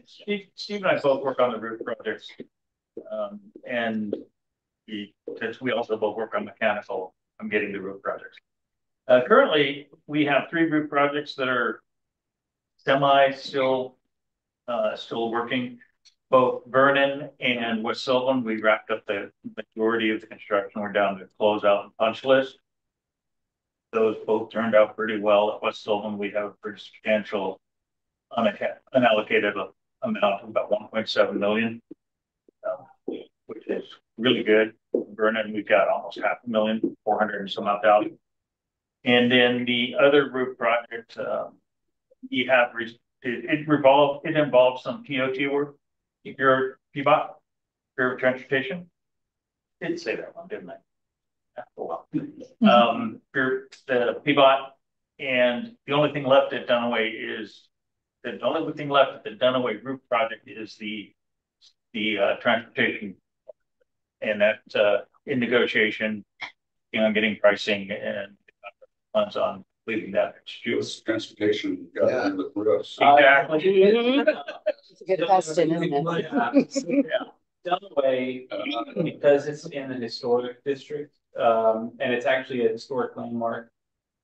Steve and I both work on the roof projects, and because we also both work on mechanical, I'm getting the roof projects. Currently, we have 3 roof projects that are still working. Both Vernon and West Sylvan, we wrapped up the majority of the construction. We're down to closeout and punch list. Those both turned out pretty well. At West Sylvan, we have a pretty substantial unallocated amount of about 1.7 million, which is really good. Vernon, we've got almost $500,000, 400 and some odd thousand. And then the other roof project, we have it involves some POT work. Your PBOT, Bureau of Transportation. Didn't say that one, didn't I? Oh, well. The PBOT, and the only thing left at Dunaway is the only thing left at the Dunaway roof project is the transportation, and that's in negotiation, getting pricing and plans on leaving that. Transportation got in with roofs. Exactly. It's a good question, isn't it? Yeah. Dunaway, because it's in the historic district, and it's actually a historic landmark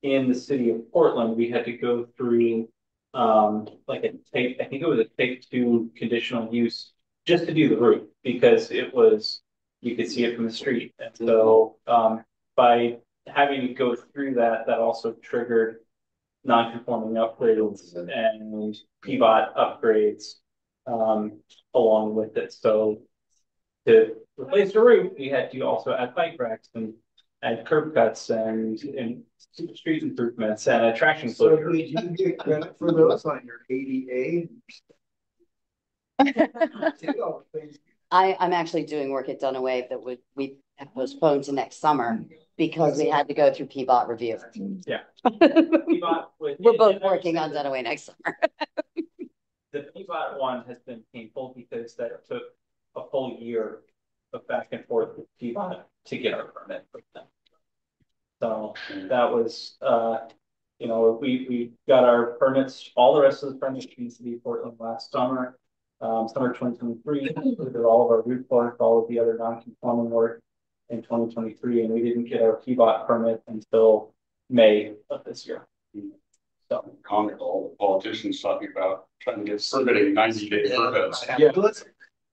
in the city of Portland, we had to go through like I think it was a take 2 conditional use just to do the roof because it was, you could see it from the street. And so by having to go through that also triggered non-conforming upgrades and PBOT upgrades along with it. So to replace the roof, we had to also add bike racks and add curb cuts and street improvements and attraction closure. So did you get credit for those on your ADA? I'm actually doing work at Dunaway that we have postponed to next summer because we had to go through PBOT review. Yeah. We're both working on Dunaway next summer. The PBOT one has been painful because that took a full year of back and forth with PBOT to get our permit for them. So that was, we got our permits, all the rest of the permits in the city of Portland last summer. Summer 2023, we did all of our roof work, all of the other non-conforming work in 2023, and we didn't get our PBOT permit until May of this year. So Comical, politicians talking about trying to get permitting 90-day permits. yeah,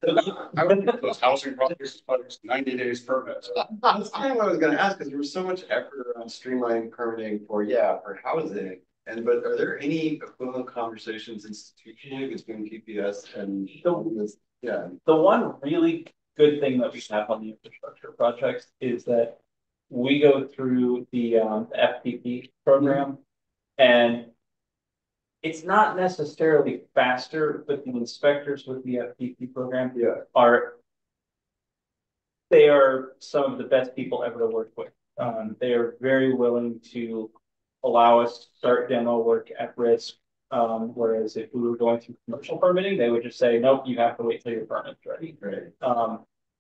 Those housing projects, 90 days permits. That's kind of what I was going to ask, because there was so much effort around streamlining permitting for housing. But are there any equivalent conversations institutionally between PPS and this? Yeah. The one really good thing that we have on the infrastructure projects is that we go through the FPP program, and it's not necessarily faster, but the inspectors with the FPP program they are some of the best people ever to work with. They are very willing to allow us to start demo work at risk. Whereas if we were going through commercial permitting, they would just say, nope, you have to wait till your permit's ready. Right.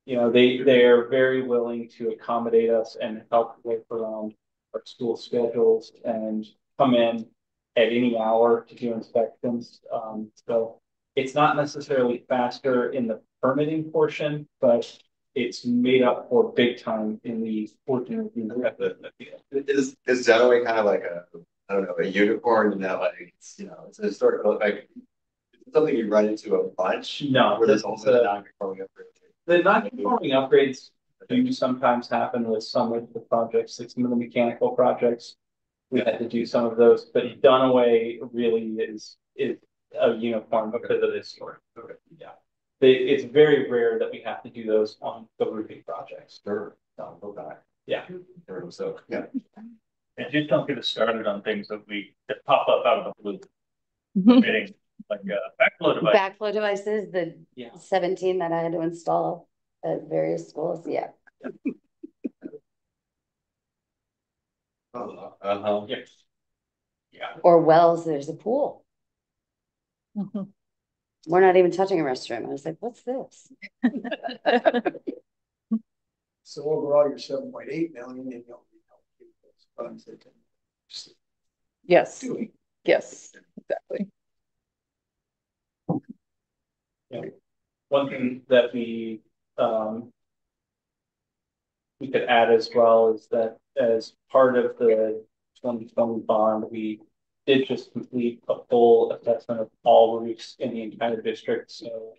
You know, they are very willing to accommodate us and help work around our school schedules and come in at any hour to do inspections. So it's not necessarily faster in the permitting portion, but it's made up for big time in the ordinary. Is Dunaway kind of like I don't know, a unicorn in that, like, it's, you know, it's a historical, like, it's something you run into a bunch? No, where there's also the non-conforming upgrades. The non-conforming upgrades do sometimes happen with some of the projects, like some of the mechanical projects. We had to do some of those, but Dunaway really is a uniform because of this story. Okay. Yeah. It's very rare that we have to do those on the roofing projects. Sure. No, go back. Yeah. So, yeah. And just don't get us started on things that pop up out of the blue. Getting like backflow devices. Backflow devices, the 17 that I had to install at various schools. Yeah. Yes. Yeah. Or wells, there's a pool. We're not even touching a restroom. I was like, what's this? So overall, you're 7.8 million, and you'll keep those funds that can Yes. Yes, exactly. Yeah. One thing that we could add as well is that as part of the 2020 bond, we did just complete a full assessment of all roofs in the entire district. So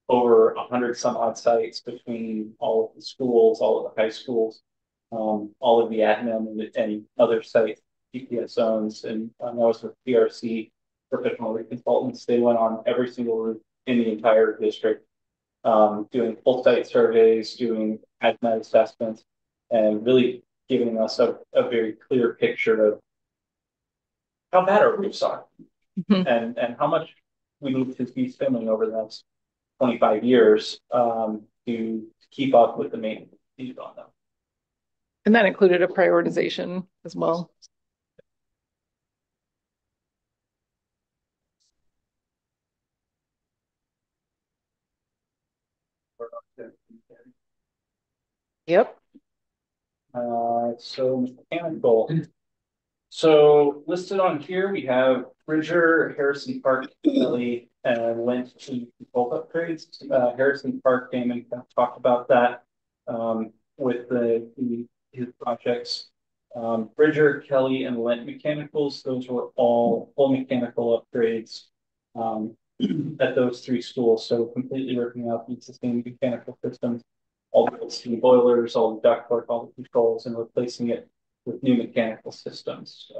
over 100 some odd sites between all of the schools, all of the high schools, all of the admin and other sites, PPS zones, and I was with PRC professional roof consultants. They went on every single roof in the entire district, doing full site surveys, doing hazmat assessments, and really giving us a very clear picture of how bad our roofs are and how much we need to be spending over the next 25 years to keep up with the maintenance needed on them. And that included a prioritization as well. Yep. So mechanical. So listed on here, we have Bridger, Harrison Park, Kelly, and Lent to both upgrades. Harrison Park, Damon talked about that with his projects. Bridger, Kelly, and Lent Mechanicals, those were all full mechanical upgrades at those three schools. So completely ripping out the existing mechanical systems, all the steam boilers, all the ductwork, all the controls, and replacing it with new mechanical systems.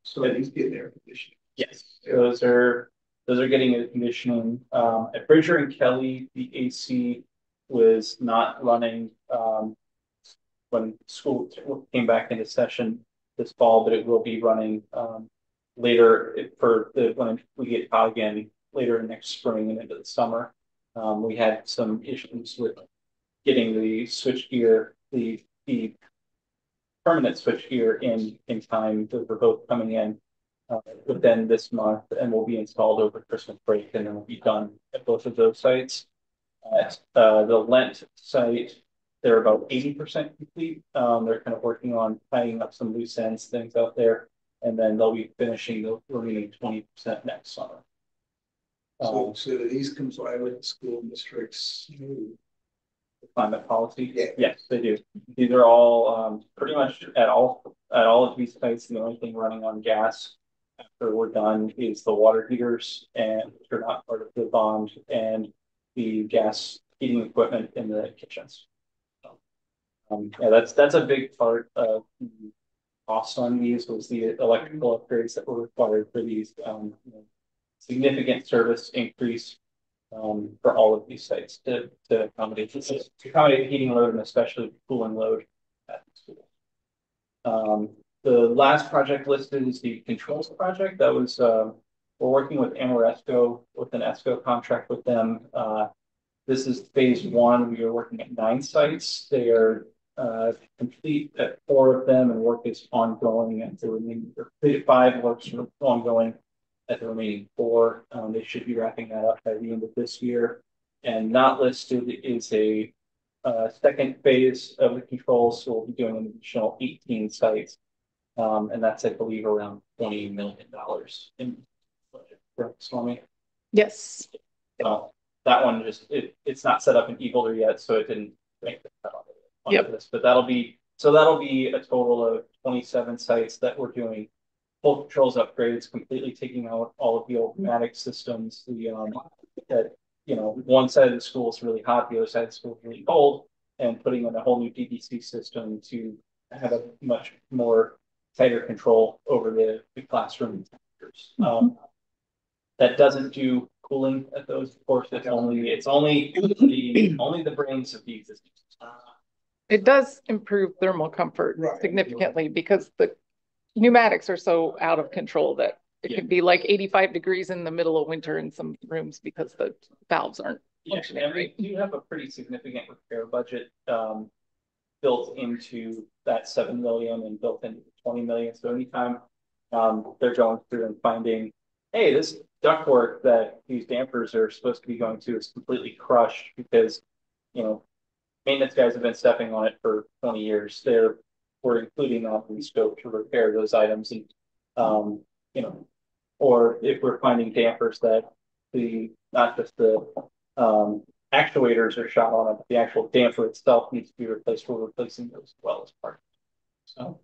so that he's getting air conditioning. Yes, those are getting air conditioning. At Bridger and Kelly, the AC was not running when school came back into session this fall, but it will be running later when we get out again later next spring and into the summer. We had some issues with getting the switchgear, the permanent switchgear in time. Those were both coming in within this month and will be installed over Christmas break, and then will be done at both of those sites. At the Lent site, they're about 80% complete. They're kind of working on tying up some loose ends, things out there, and then they'll be finishing the remaining 20% next summer. So do these comply with the school district's climate policy? Yeah. Yes, they do. These are all pretty much at all of these sites. The only thing running on gas after we're done is the water heaters, and which are not part of the bond, and the gas heating equipment in the kitchens. So, yeah, that's a big part of the cost on these was the electrical upgrades that were required for these, significant service increase for all of these sites to accommodate heating load and especially cooling load at the school. The last project listed is the controls project. That was we're working with Ameresco with an ESCO contract with them. This is phase 1. We are working at 9 sites. They are complete at 4 of them, and work is ongoing at the remaining 5 works ongoing at the remaining 4. They should be wrapping that up by the end of this year. And not listed is a second phase of the controls, so we'll be doing an additional 18 sites. And that's, I believe, around $20 million in budget. Correct, Swami? Yes. That one it's not set up in eBuilder yet, so it didn't make the cut on this. But that'll be a total of 27 sites that we're doing full controls upgrades, completely taking out all of the old pneumatic systems. One side of the school is really hot, the other side of the school is really cold, and putting in a whole new DVC system to have a much more tighter control over the classroom temperatures. That doesn't do cooling at those, of course. It's only the brains of the existing system. It does improve thermal comfort significantly because the pneumatics are so out of control that it can be like 85 degrees in the middle of winter in some rooms because the valves aren't functioning right. We do have a pretty significant repair budget built into that 7 million and built into the 20 million. So anytime they're going through and finding, hey, this ductwork that these dampers are supposed to be going to is completely crushed because, maintenance guys have been stepping on it for 20 years. We're including that in the scope to repair those items. And, or if we're finding dampers that not just the actuators are shot on it, but the actual damper itself needs to be replaced, we're replacing those as well as part of it.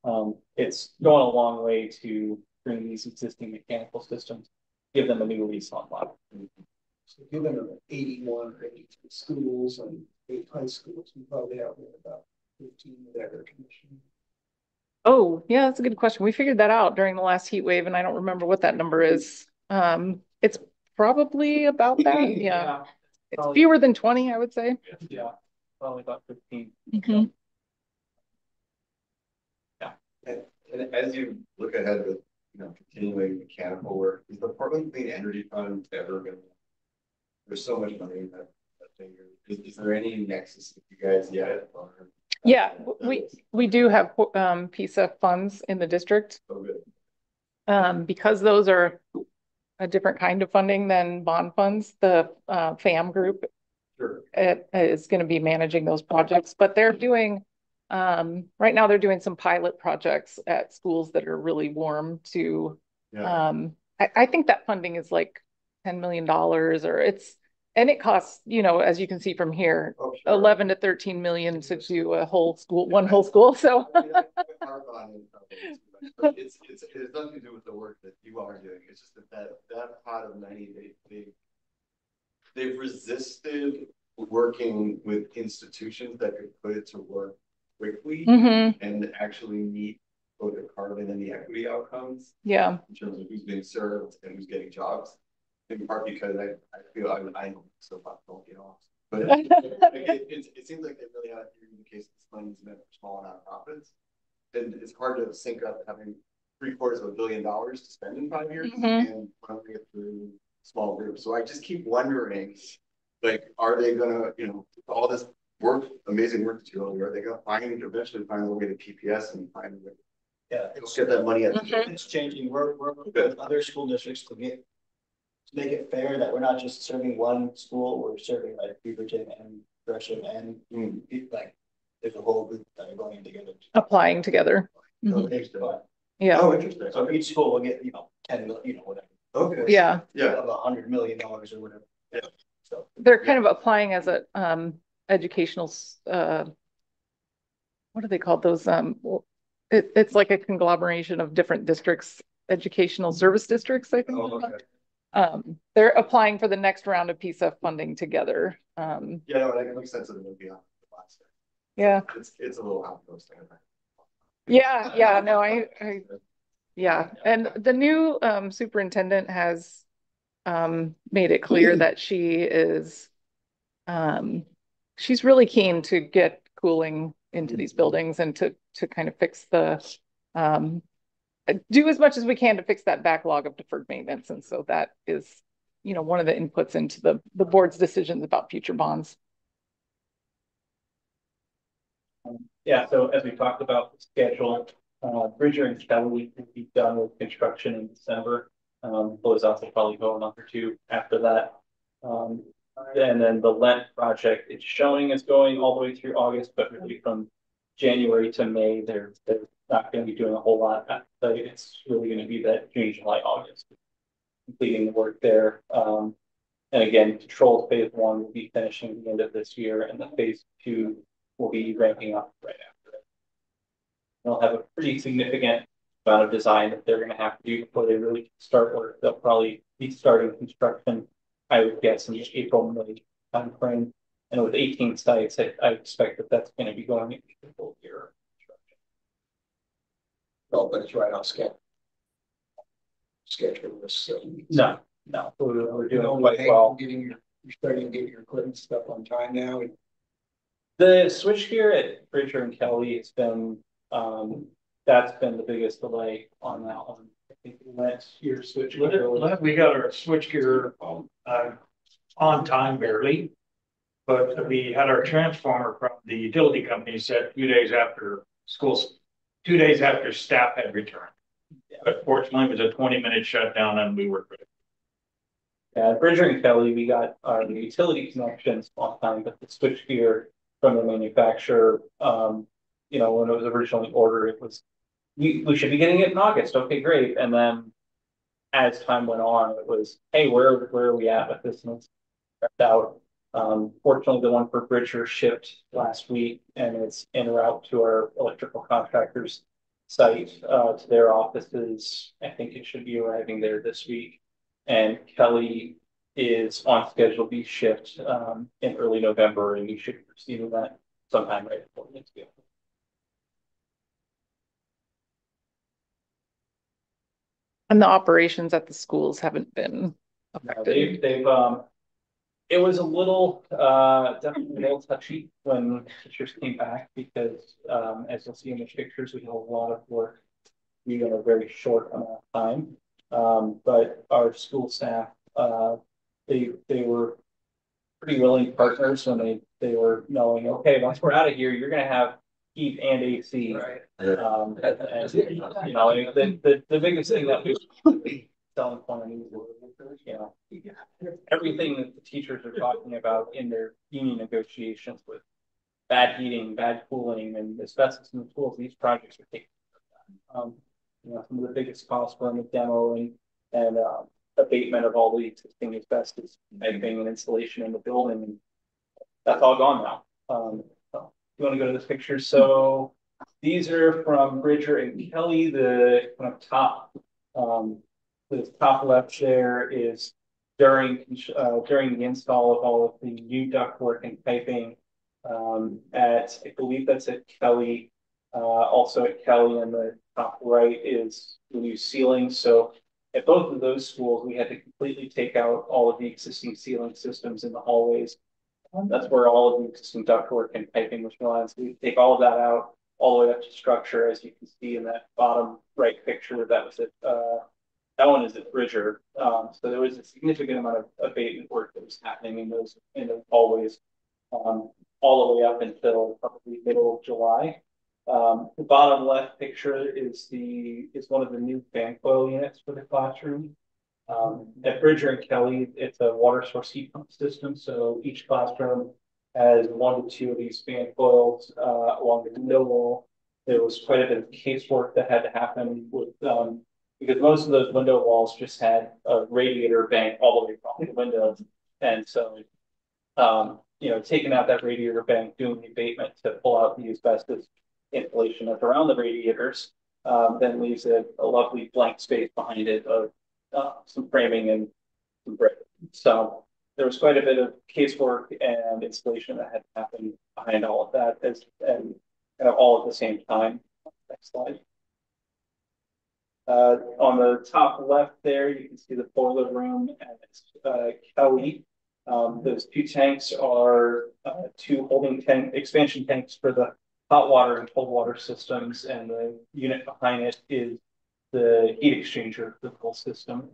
So it's going a long way to bring these existing mechanical systems, give them a new lease on life. So given 81 or 82 schools and 8 high schools, we probably have about 15 with air conditioning. Oh, yeah, that's a good question. We figured that out during the last heat wave, and I don't remember what that number is. It's probably about that. Yeah. It's fewer than 20, I would say. Yeah, probably about 15. Mm-hmm. Yeah. And as you look ahead with continuing mechanical work, is the Portland Clean Energy Fund ever going to? There's so much money in that thing. Is there any nexus with you guys yet? Yeah, we do have PISA funds in the district. Oh, good. Because those are a different kind of funding than bond funds. The FAM group is going to be managing those projects, but they're doing right now. They're doing some pilot projects at schools that are really warm to. I think that funding is like $10 million, and it costs, as you can see from here, 11 to 13 million to do a whole school, one whole school. So it's nothing to do with the work that you are doing. It's just that pot of money, they've resisted working with institutions that could put it to work quickly and actually meet both the carbon and the equity outcomes. Yeah. In terms of who's being served and who's getting jobs. In part because I feel I know so about don't get off. But it seems like they really are in the case this money is meant for small nonprofits. And it's hard to sync up having $750 million to spend in 5 years and running it through small groups. So I just keep wondering, are they gonna, all this work, amazing work that you do, are they gonna eventually find a way to PPS and find a way? Yeah, get that money at it's changing. We're working with other school districts to make it fair that we're not just serving one school, we're serving like Beaverton and Gresham and there's a whole group that are going together. Applying together. Yeah. Oh, interesting. So each school will get, 10 million, whatever. Okay. Yeah. Of $100 million or whatever. Yeah. So they're kind of applying as a educational what are they called? Those it's like a conglomeration of different districts, educational service districts, I think. Oh, okay. They're applying for the next round of PISA funding together. Yeah, no, that makes sense. It would be on the last. Yeah, it's a little outpost. Yeah, no, yeah. And the new superintendent has made it clear that she's really keen to get cooling into these buildings and to kind of fix um do as much as we can to fix that backlog of deferred maintenance. And so that is, one of the inputs into the board's decisions about future bonds. Yeah, so as we talked about the schedule, Bridger and Kelly will be done with construction in December. Closeouts will probably go a month or two after that. And then the Lent project, it's showing is going all the way through August, but really from January to May, they're not going to be doing a whole lot. But it's really going to be that June, July, August, completing the work there. And again, controlled phase 1 will be finishing at the end of this year, and the phase 2 will be ramping up right after it. They'll have a pretty significant amount of design that they're going to have to do before they really start work. They'll probably be starting construction, I would guess, in the April, May timeframe. And with 18 sites, I expect that that's going to be going into the full year. Oh, but it's right on schedule. No, we're doing quite well. You're starting to get your equipment stuff on time now. The switchgear at Bridger and Kelly has been, that's been the biggest delay on that one. I think last year's switchgear. We got our switchgear on time barely, but we had our transformer from the utility company set 2 days after schools, 2 days after staff had returned. Yeah. But fortunately, it was a 20-minute shutdown and we were ready. Yeah, at Bridger and Kelly, we got our utility connections on time, but the switchgear from the manufacturer, when it was originally ordered, it was, we should be getting it in August. Okay, great. And then as time went on, it was, hey, where are we at with this? And it's out. Fortunately, the one for Bridger shipped last week, and it's en route to our electrical contractors site, to their offices. I think it should be arriving there this week. And Kelly is on schedule to be shipped in early November, and we should be receiving that sometime right before Thanksgiving. And the operations at the schools haven't been affected. They've it was a little definitely a little touchy when teachers came back because as you'll see in the pictures, we had a lot of work in a very short amount of time. But our school staff, they were pretty willing partners when they were knowing, okay, once we're out of here, you're going to have heat and AC. Right. And, the biggest thing that we selling quantities, everything that the teachers are talking about in their union negotiations with bad heating, bad cooling, and asbestos in the schools, these projects are taking care of that. Some of the biggest costs were in the demo and abatement of all the existing asbestos piping and insulation in the building. And that's all gone now. So you want to go to this picture? So these are from Bridger and Kelly. The kind of top, the top left there is during the install of all of the new ductwork and piping at, I believe that's at Kelly. Also at Kelly in the top right is the new ceiling. So at both of those schools, we had to completely take out all of the existing ceiling systems in the hallways. That's where all of the existing ductwork and piping was run. So we take all of that out, all the way up to structure, as you can see in that bottom right picture. That was it. That one is at Bridger. So there was a significant amount of abatement work that was happening in those hallways, all the way up until probably middle of July. The bottom left picture is one of the new fan coil units for the classroom. At Bridger and Kelly, it's a water source heat pump system. So each classroom has 1 to 2 of these fan coils along the window wall. There was quite a bit of casework that had to happen with because most of those window walls just had a radiator bank all the way across the windows, and so taking out that radiator bank, doing the abatement to pull out the asbestos insulation that's around the radiators, then leaves a lovely blank space behind it of some framing and some brick. So there was quite a bit of casework and installation that had to happen behind all of that, and kind of all at the same time. Next slide. On the top left there, you can see the boiler room at Kelly. Those two tanks are two holding tank expansion tanks for the hot water and cold water systems, and the unit behind it is the heat exchanger for the whole system.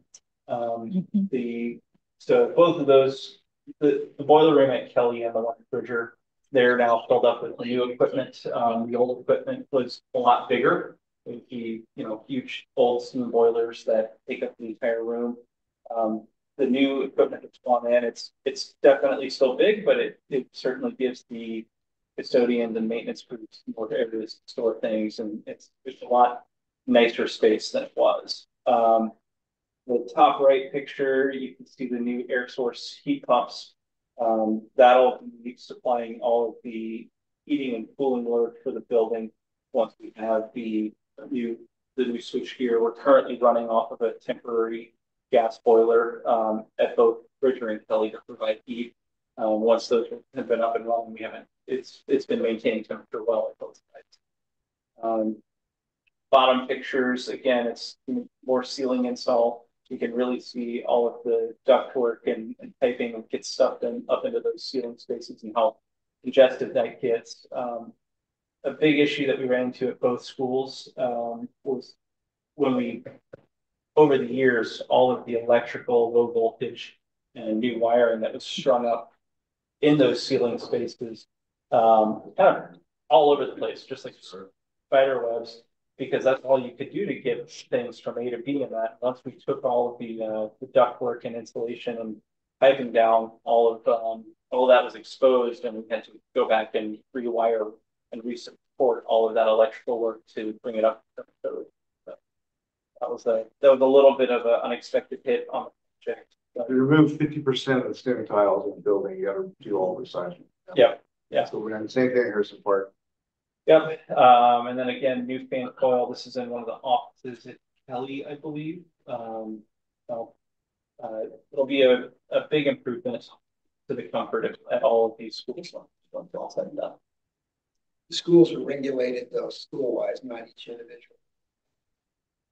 So both of those, the boiler room at Kelly and the one at Bridger, they're now filled up with new equipment. The old equipment was a lot bigger. With the huge old steam boilers that take up the entire room. The new equipment that's gone in, it's definitely still big, but it certainly gives the custodians and maintenance groups more areas to store things, and it's a lot nicer space than it was. The top right picture, you can see the new air source heat pumps. That'll be supplying all of the heating and cooling load for the building once we have the new switch gear. We're currently running off of a temporary gas boiler at both Bridger and Kelly to provide heat. Once those have been up and running, we haven't. It's been maintaining temperature well at both sites. Bottom pictures, again, it's more ceiling install. You can really see all of the ductwork and piping that gets stuffed up into those ceiling spaces and how congested that gets. A big issue that we ran into at both schools was when over the years, all of the electrical, low voltage, and new wiring that was strung up in those ceiling spaces, kind of all over the place, just like spider webs, because that's all you could do to get things from A to B in that. Once we took all of the ductwork and insulation and piping down, all of that was exposed, and we had to go back and rewire and re-support all of that electrical work to bring it up to code. So that was a little bit of an unexpected hit on the project. If you remove 50% of the standing tiles in the building, you got to do all the sizing. Yeah. Yeah. So we're doing the same thing here, some part. Yep. And then again, new fan coil. This is in one of the offices at Kelly, I believe. It'll be a big improvement to the comfort at all of these schools once all said and done. Schools are regulated though, school-wise, not each individual.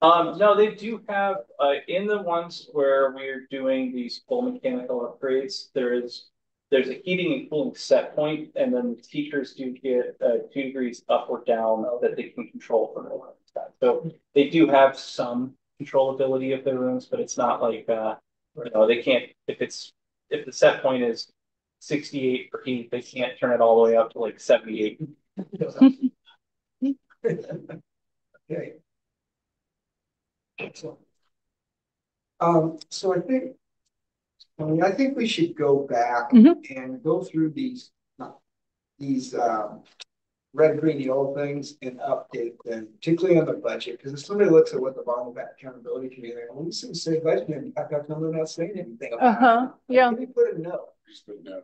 No, they do have in the ones where we're doing these full mechanical upgrades, there's a heating and cooling set point, and then the teachers do get 2 degrees up or down that they can control from their rooms. So they do have some controllability of their rooms, but it's not like they can't if the set point is 68 for heat, they can't turn it all the way up to like 78. Okay. So I think we should go back and go through these red, green, yellow things and update them, particularly on the budget. Because if somebody looks at what the bottom back accountability committee, well, this is say budget, and back up, they're not saying anything about it. Yeah. Can we put a note?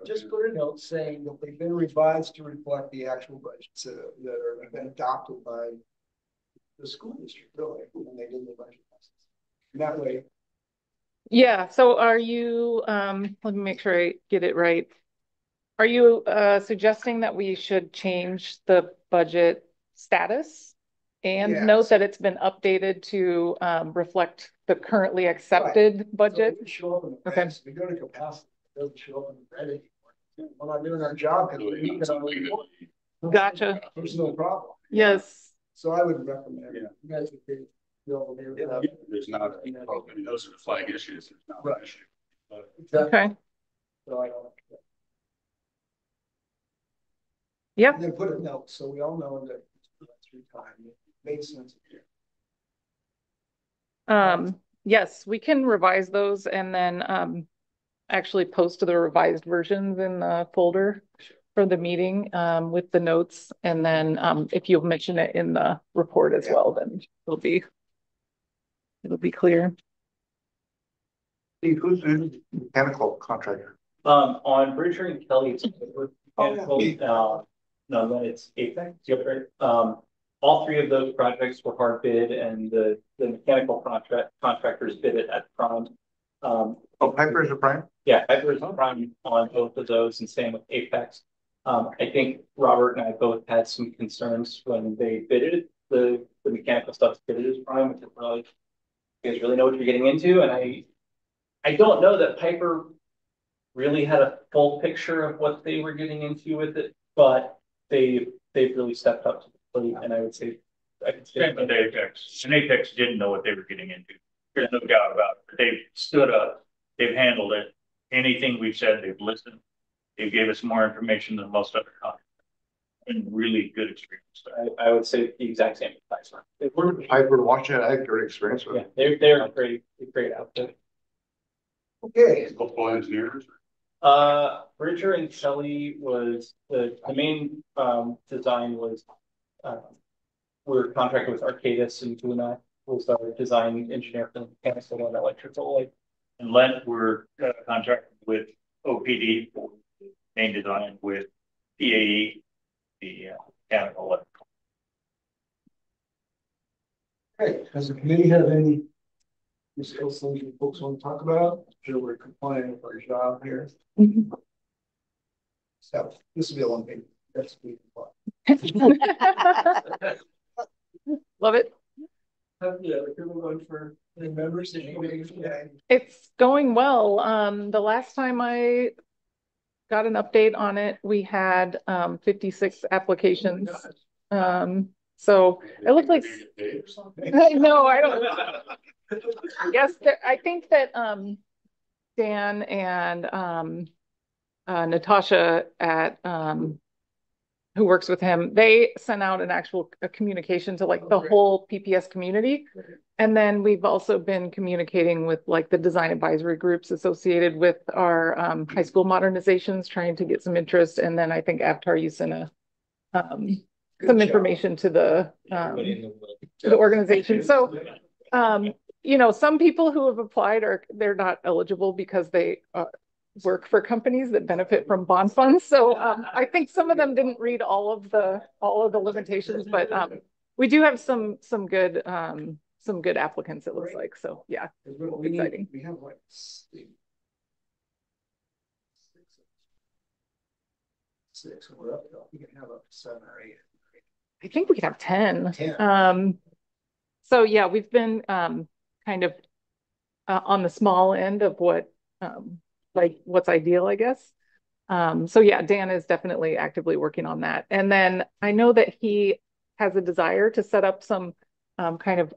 Just put a note saying that they've been revised to reflect the actual budgets that have been adopted by the school district, really, when they did the budget process. And that way. Yeah. So are you, let me make sure I get it right. Are you suggesting that we should change the budget status and note that it's been updated to reflect the currently accepted budget? So show up in the red. We go to capacity. It doesn't show up in the red anymore. We're not doing our job because we need it. Gotcha. There's no problem. Yes. So I would recommend you guys would be there's not, I mean, those are the flag issues. There's not an issue. Okay. So I don't. Yep. And then put a note so we all know that through time it made sense. Yes, we can revise those and then actually post the revised versions in the folder for the meeting with the notes. And then if you'll mention it in the report as well, then it'll be clear. Who's the mechanical contractor? On Bridger and Kelly, it's mechanical. No, then it's Apex. All 3 of those projects were hard bid, and the mechanical contractors bid it at prime. Piper is a prime? Yeah, Piper is a prime on both of those, and same with Apex. I think Robert and I both had some concerns when they bidded the the mechanical stuff to this prime, which is like, you guys really know what you're getting into, and I don't know that Piper really had a full picture of what they were getting into with it, but they've really stepped up to the plate, and I would say Same with Apex, and Apex didn't know what they were getting into. There's no doubt about it, but they've stood up, they've handled it. Anything we've said, they've listened. They gave us more information than most other companies. And really good experience. I would say the exact same with Piper. Piper, Washington, I had great experience with it. Yeah, they're a great outfit. Okay. Multiple engineers. Bridger and Kelly was the main design was we're contracted with Arcadis, and Tuna was our design engineer for the mechanical and electrical. And Lent, we're contracted with OPD for main design with PAE, the mechanical electrical. Great. Does the committee have any skills things you folks want to talk about? Sure, we're complying with our job here. So this will be a long thing. That's Love it. Yeah, we're going for any members. It's going well. The last time I got an update on it, we had 56 applications. So it looked like no, I don't. Yes, I think that Dan and Natasha at who works with him, they sent out an actual communication to like the whole PPS community. And then we've also been communicating with like the design advisory groups associated with our high school modernizations, trying to get some interest. And then I think Avatar, you sent a some information to the organization. So you know, some people who have applied they're not eligible because they work for companies that benefit from bond funds. So I think some of them didn't read all of the limitations, but we do have some good applicants, it looks like. So yeah, exciting. We have like six. We're up. We can have up to 7 or 8. I think we could have 10. So yeah, we've been kind of on the small end of what like what's ideal, I guess. So yeah, Dan is definitely actively working on that. And then I know that he has a desire to set up some kind of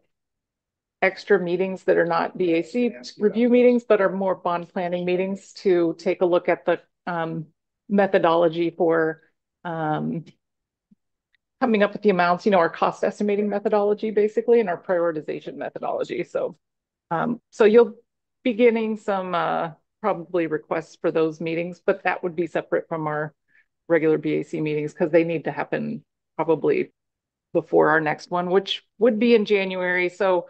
extra meetings that are not BAC review meetings, but are more bond planning meetings to take a look at the methodology for coming up with the amounts, you know, our cost estimating methodology basically, and our prioritization methodology. So so you'll be getting some probably requests for those meetings, but that would be separate from our regular BAC meetings because they need to happen probably before our next one, which would be in January. So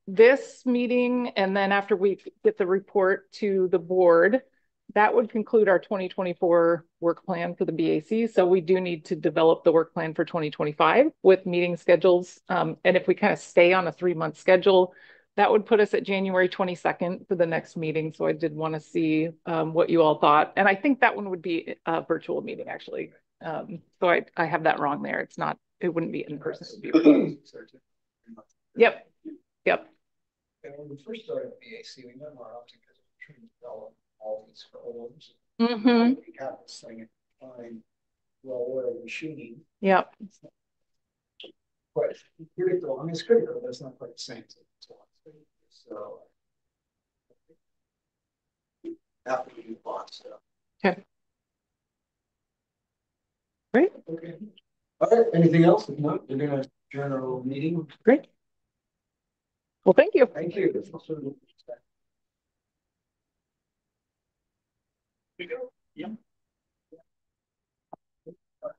this meeting, and then after we get the report to the board, that would conclude our 2024 work plan for the BAC. So we do need to develop the work plan for 2025 with meeting schedules. And if we kind of stay on a 3-month schedule, that would put us at January 22nd for the next meeting. So I did want to see what you all thought. And I think that one would be a virtual meeting, actually. So I have that wrong there. It's not, it wouldn't be in person. It would be Yep. And when we first started BAC, we met more often because we were trying to develop all these goals. Mm-hmm. We got this thing at time, well-oiled machine. Yep. But critical, I mean, it's critical, but it's not quite the same. So after we do bond stuff. Okay. Great. Okay. All right. Anything else? If not, we're gonna general meeting. Great. Well, thank you. Thank you. We go. Yeah.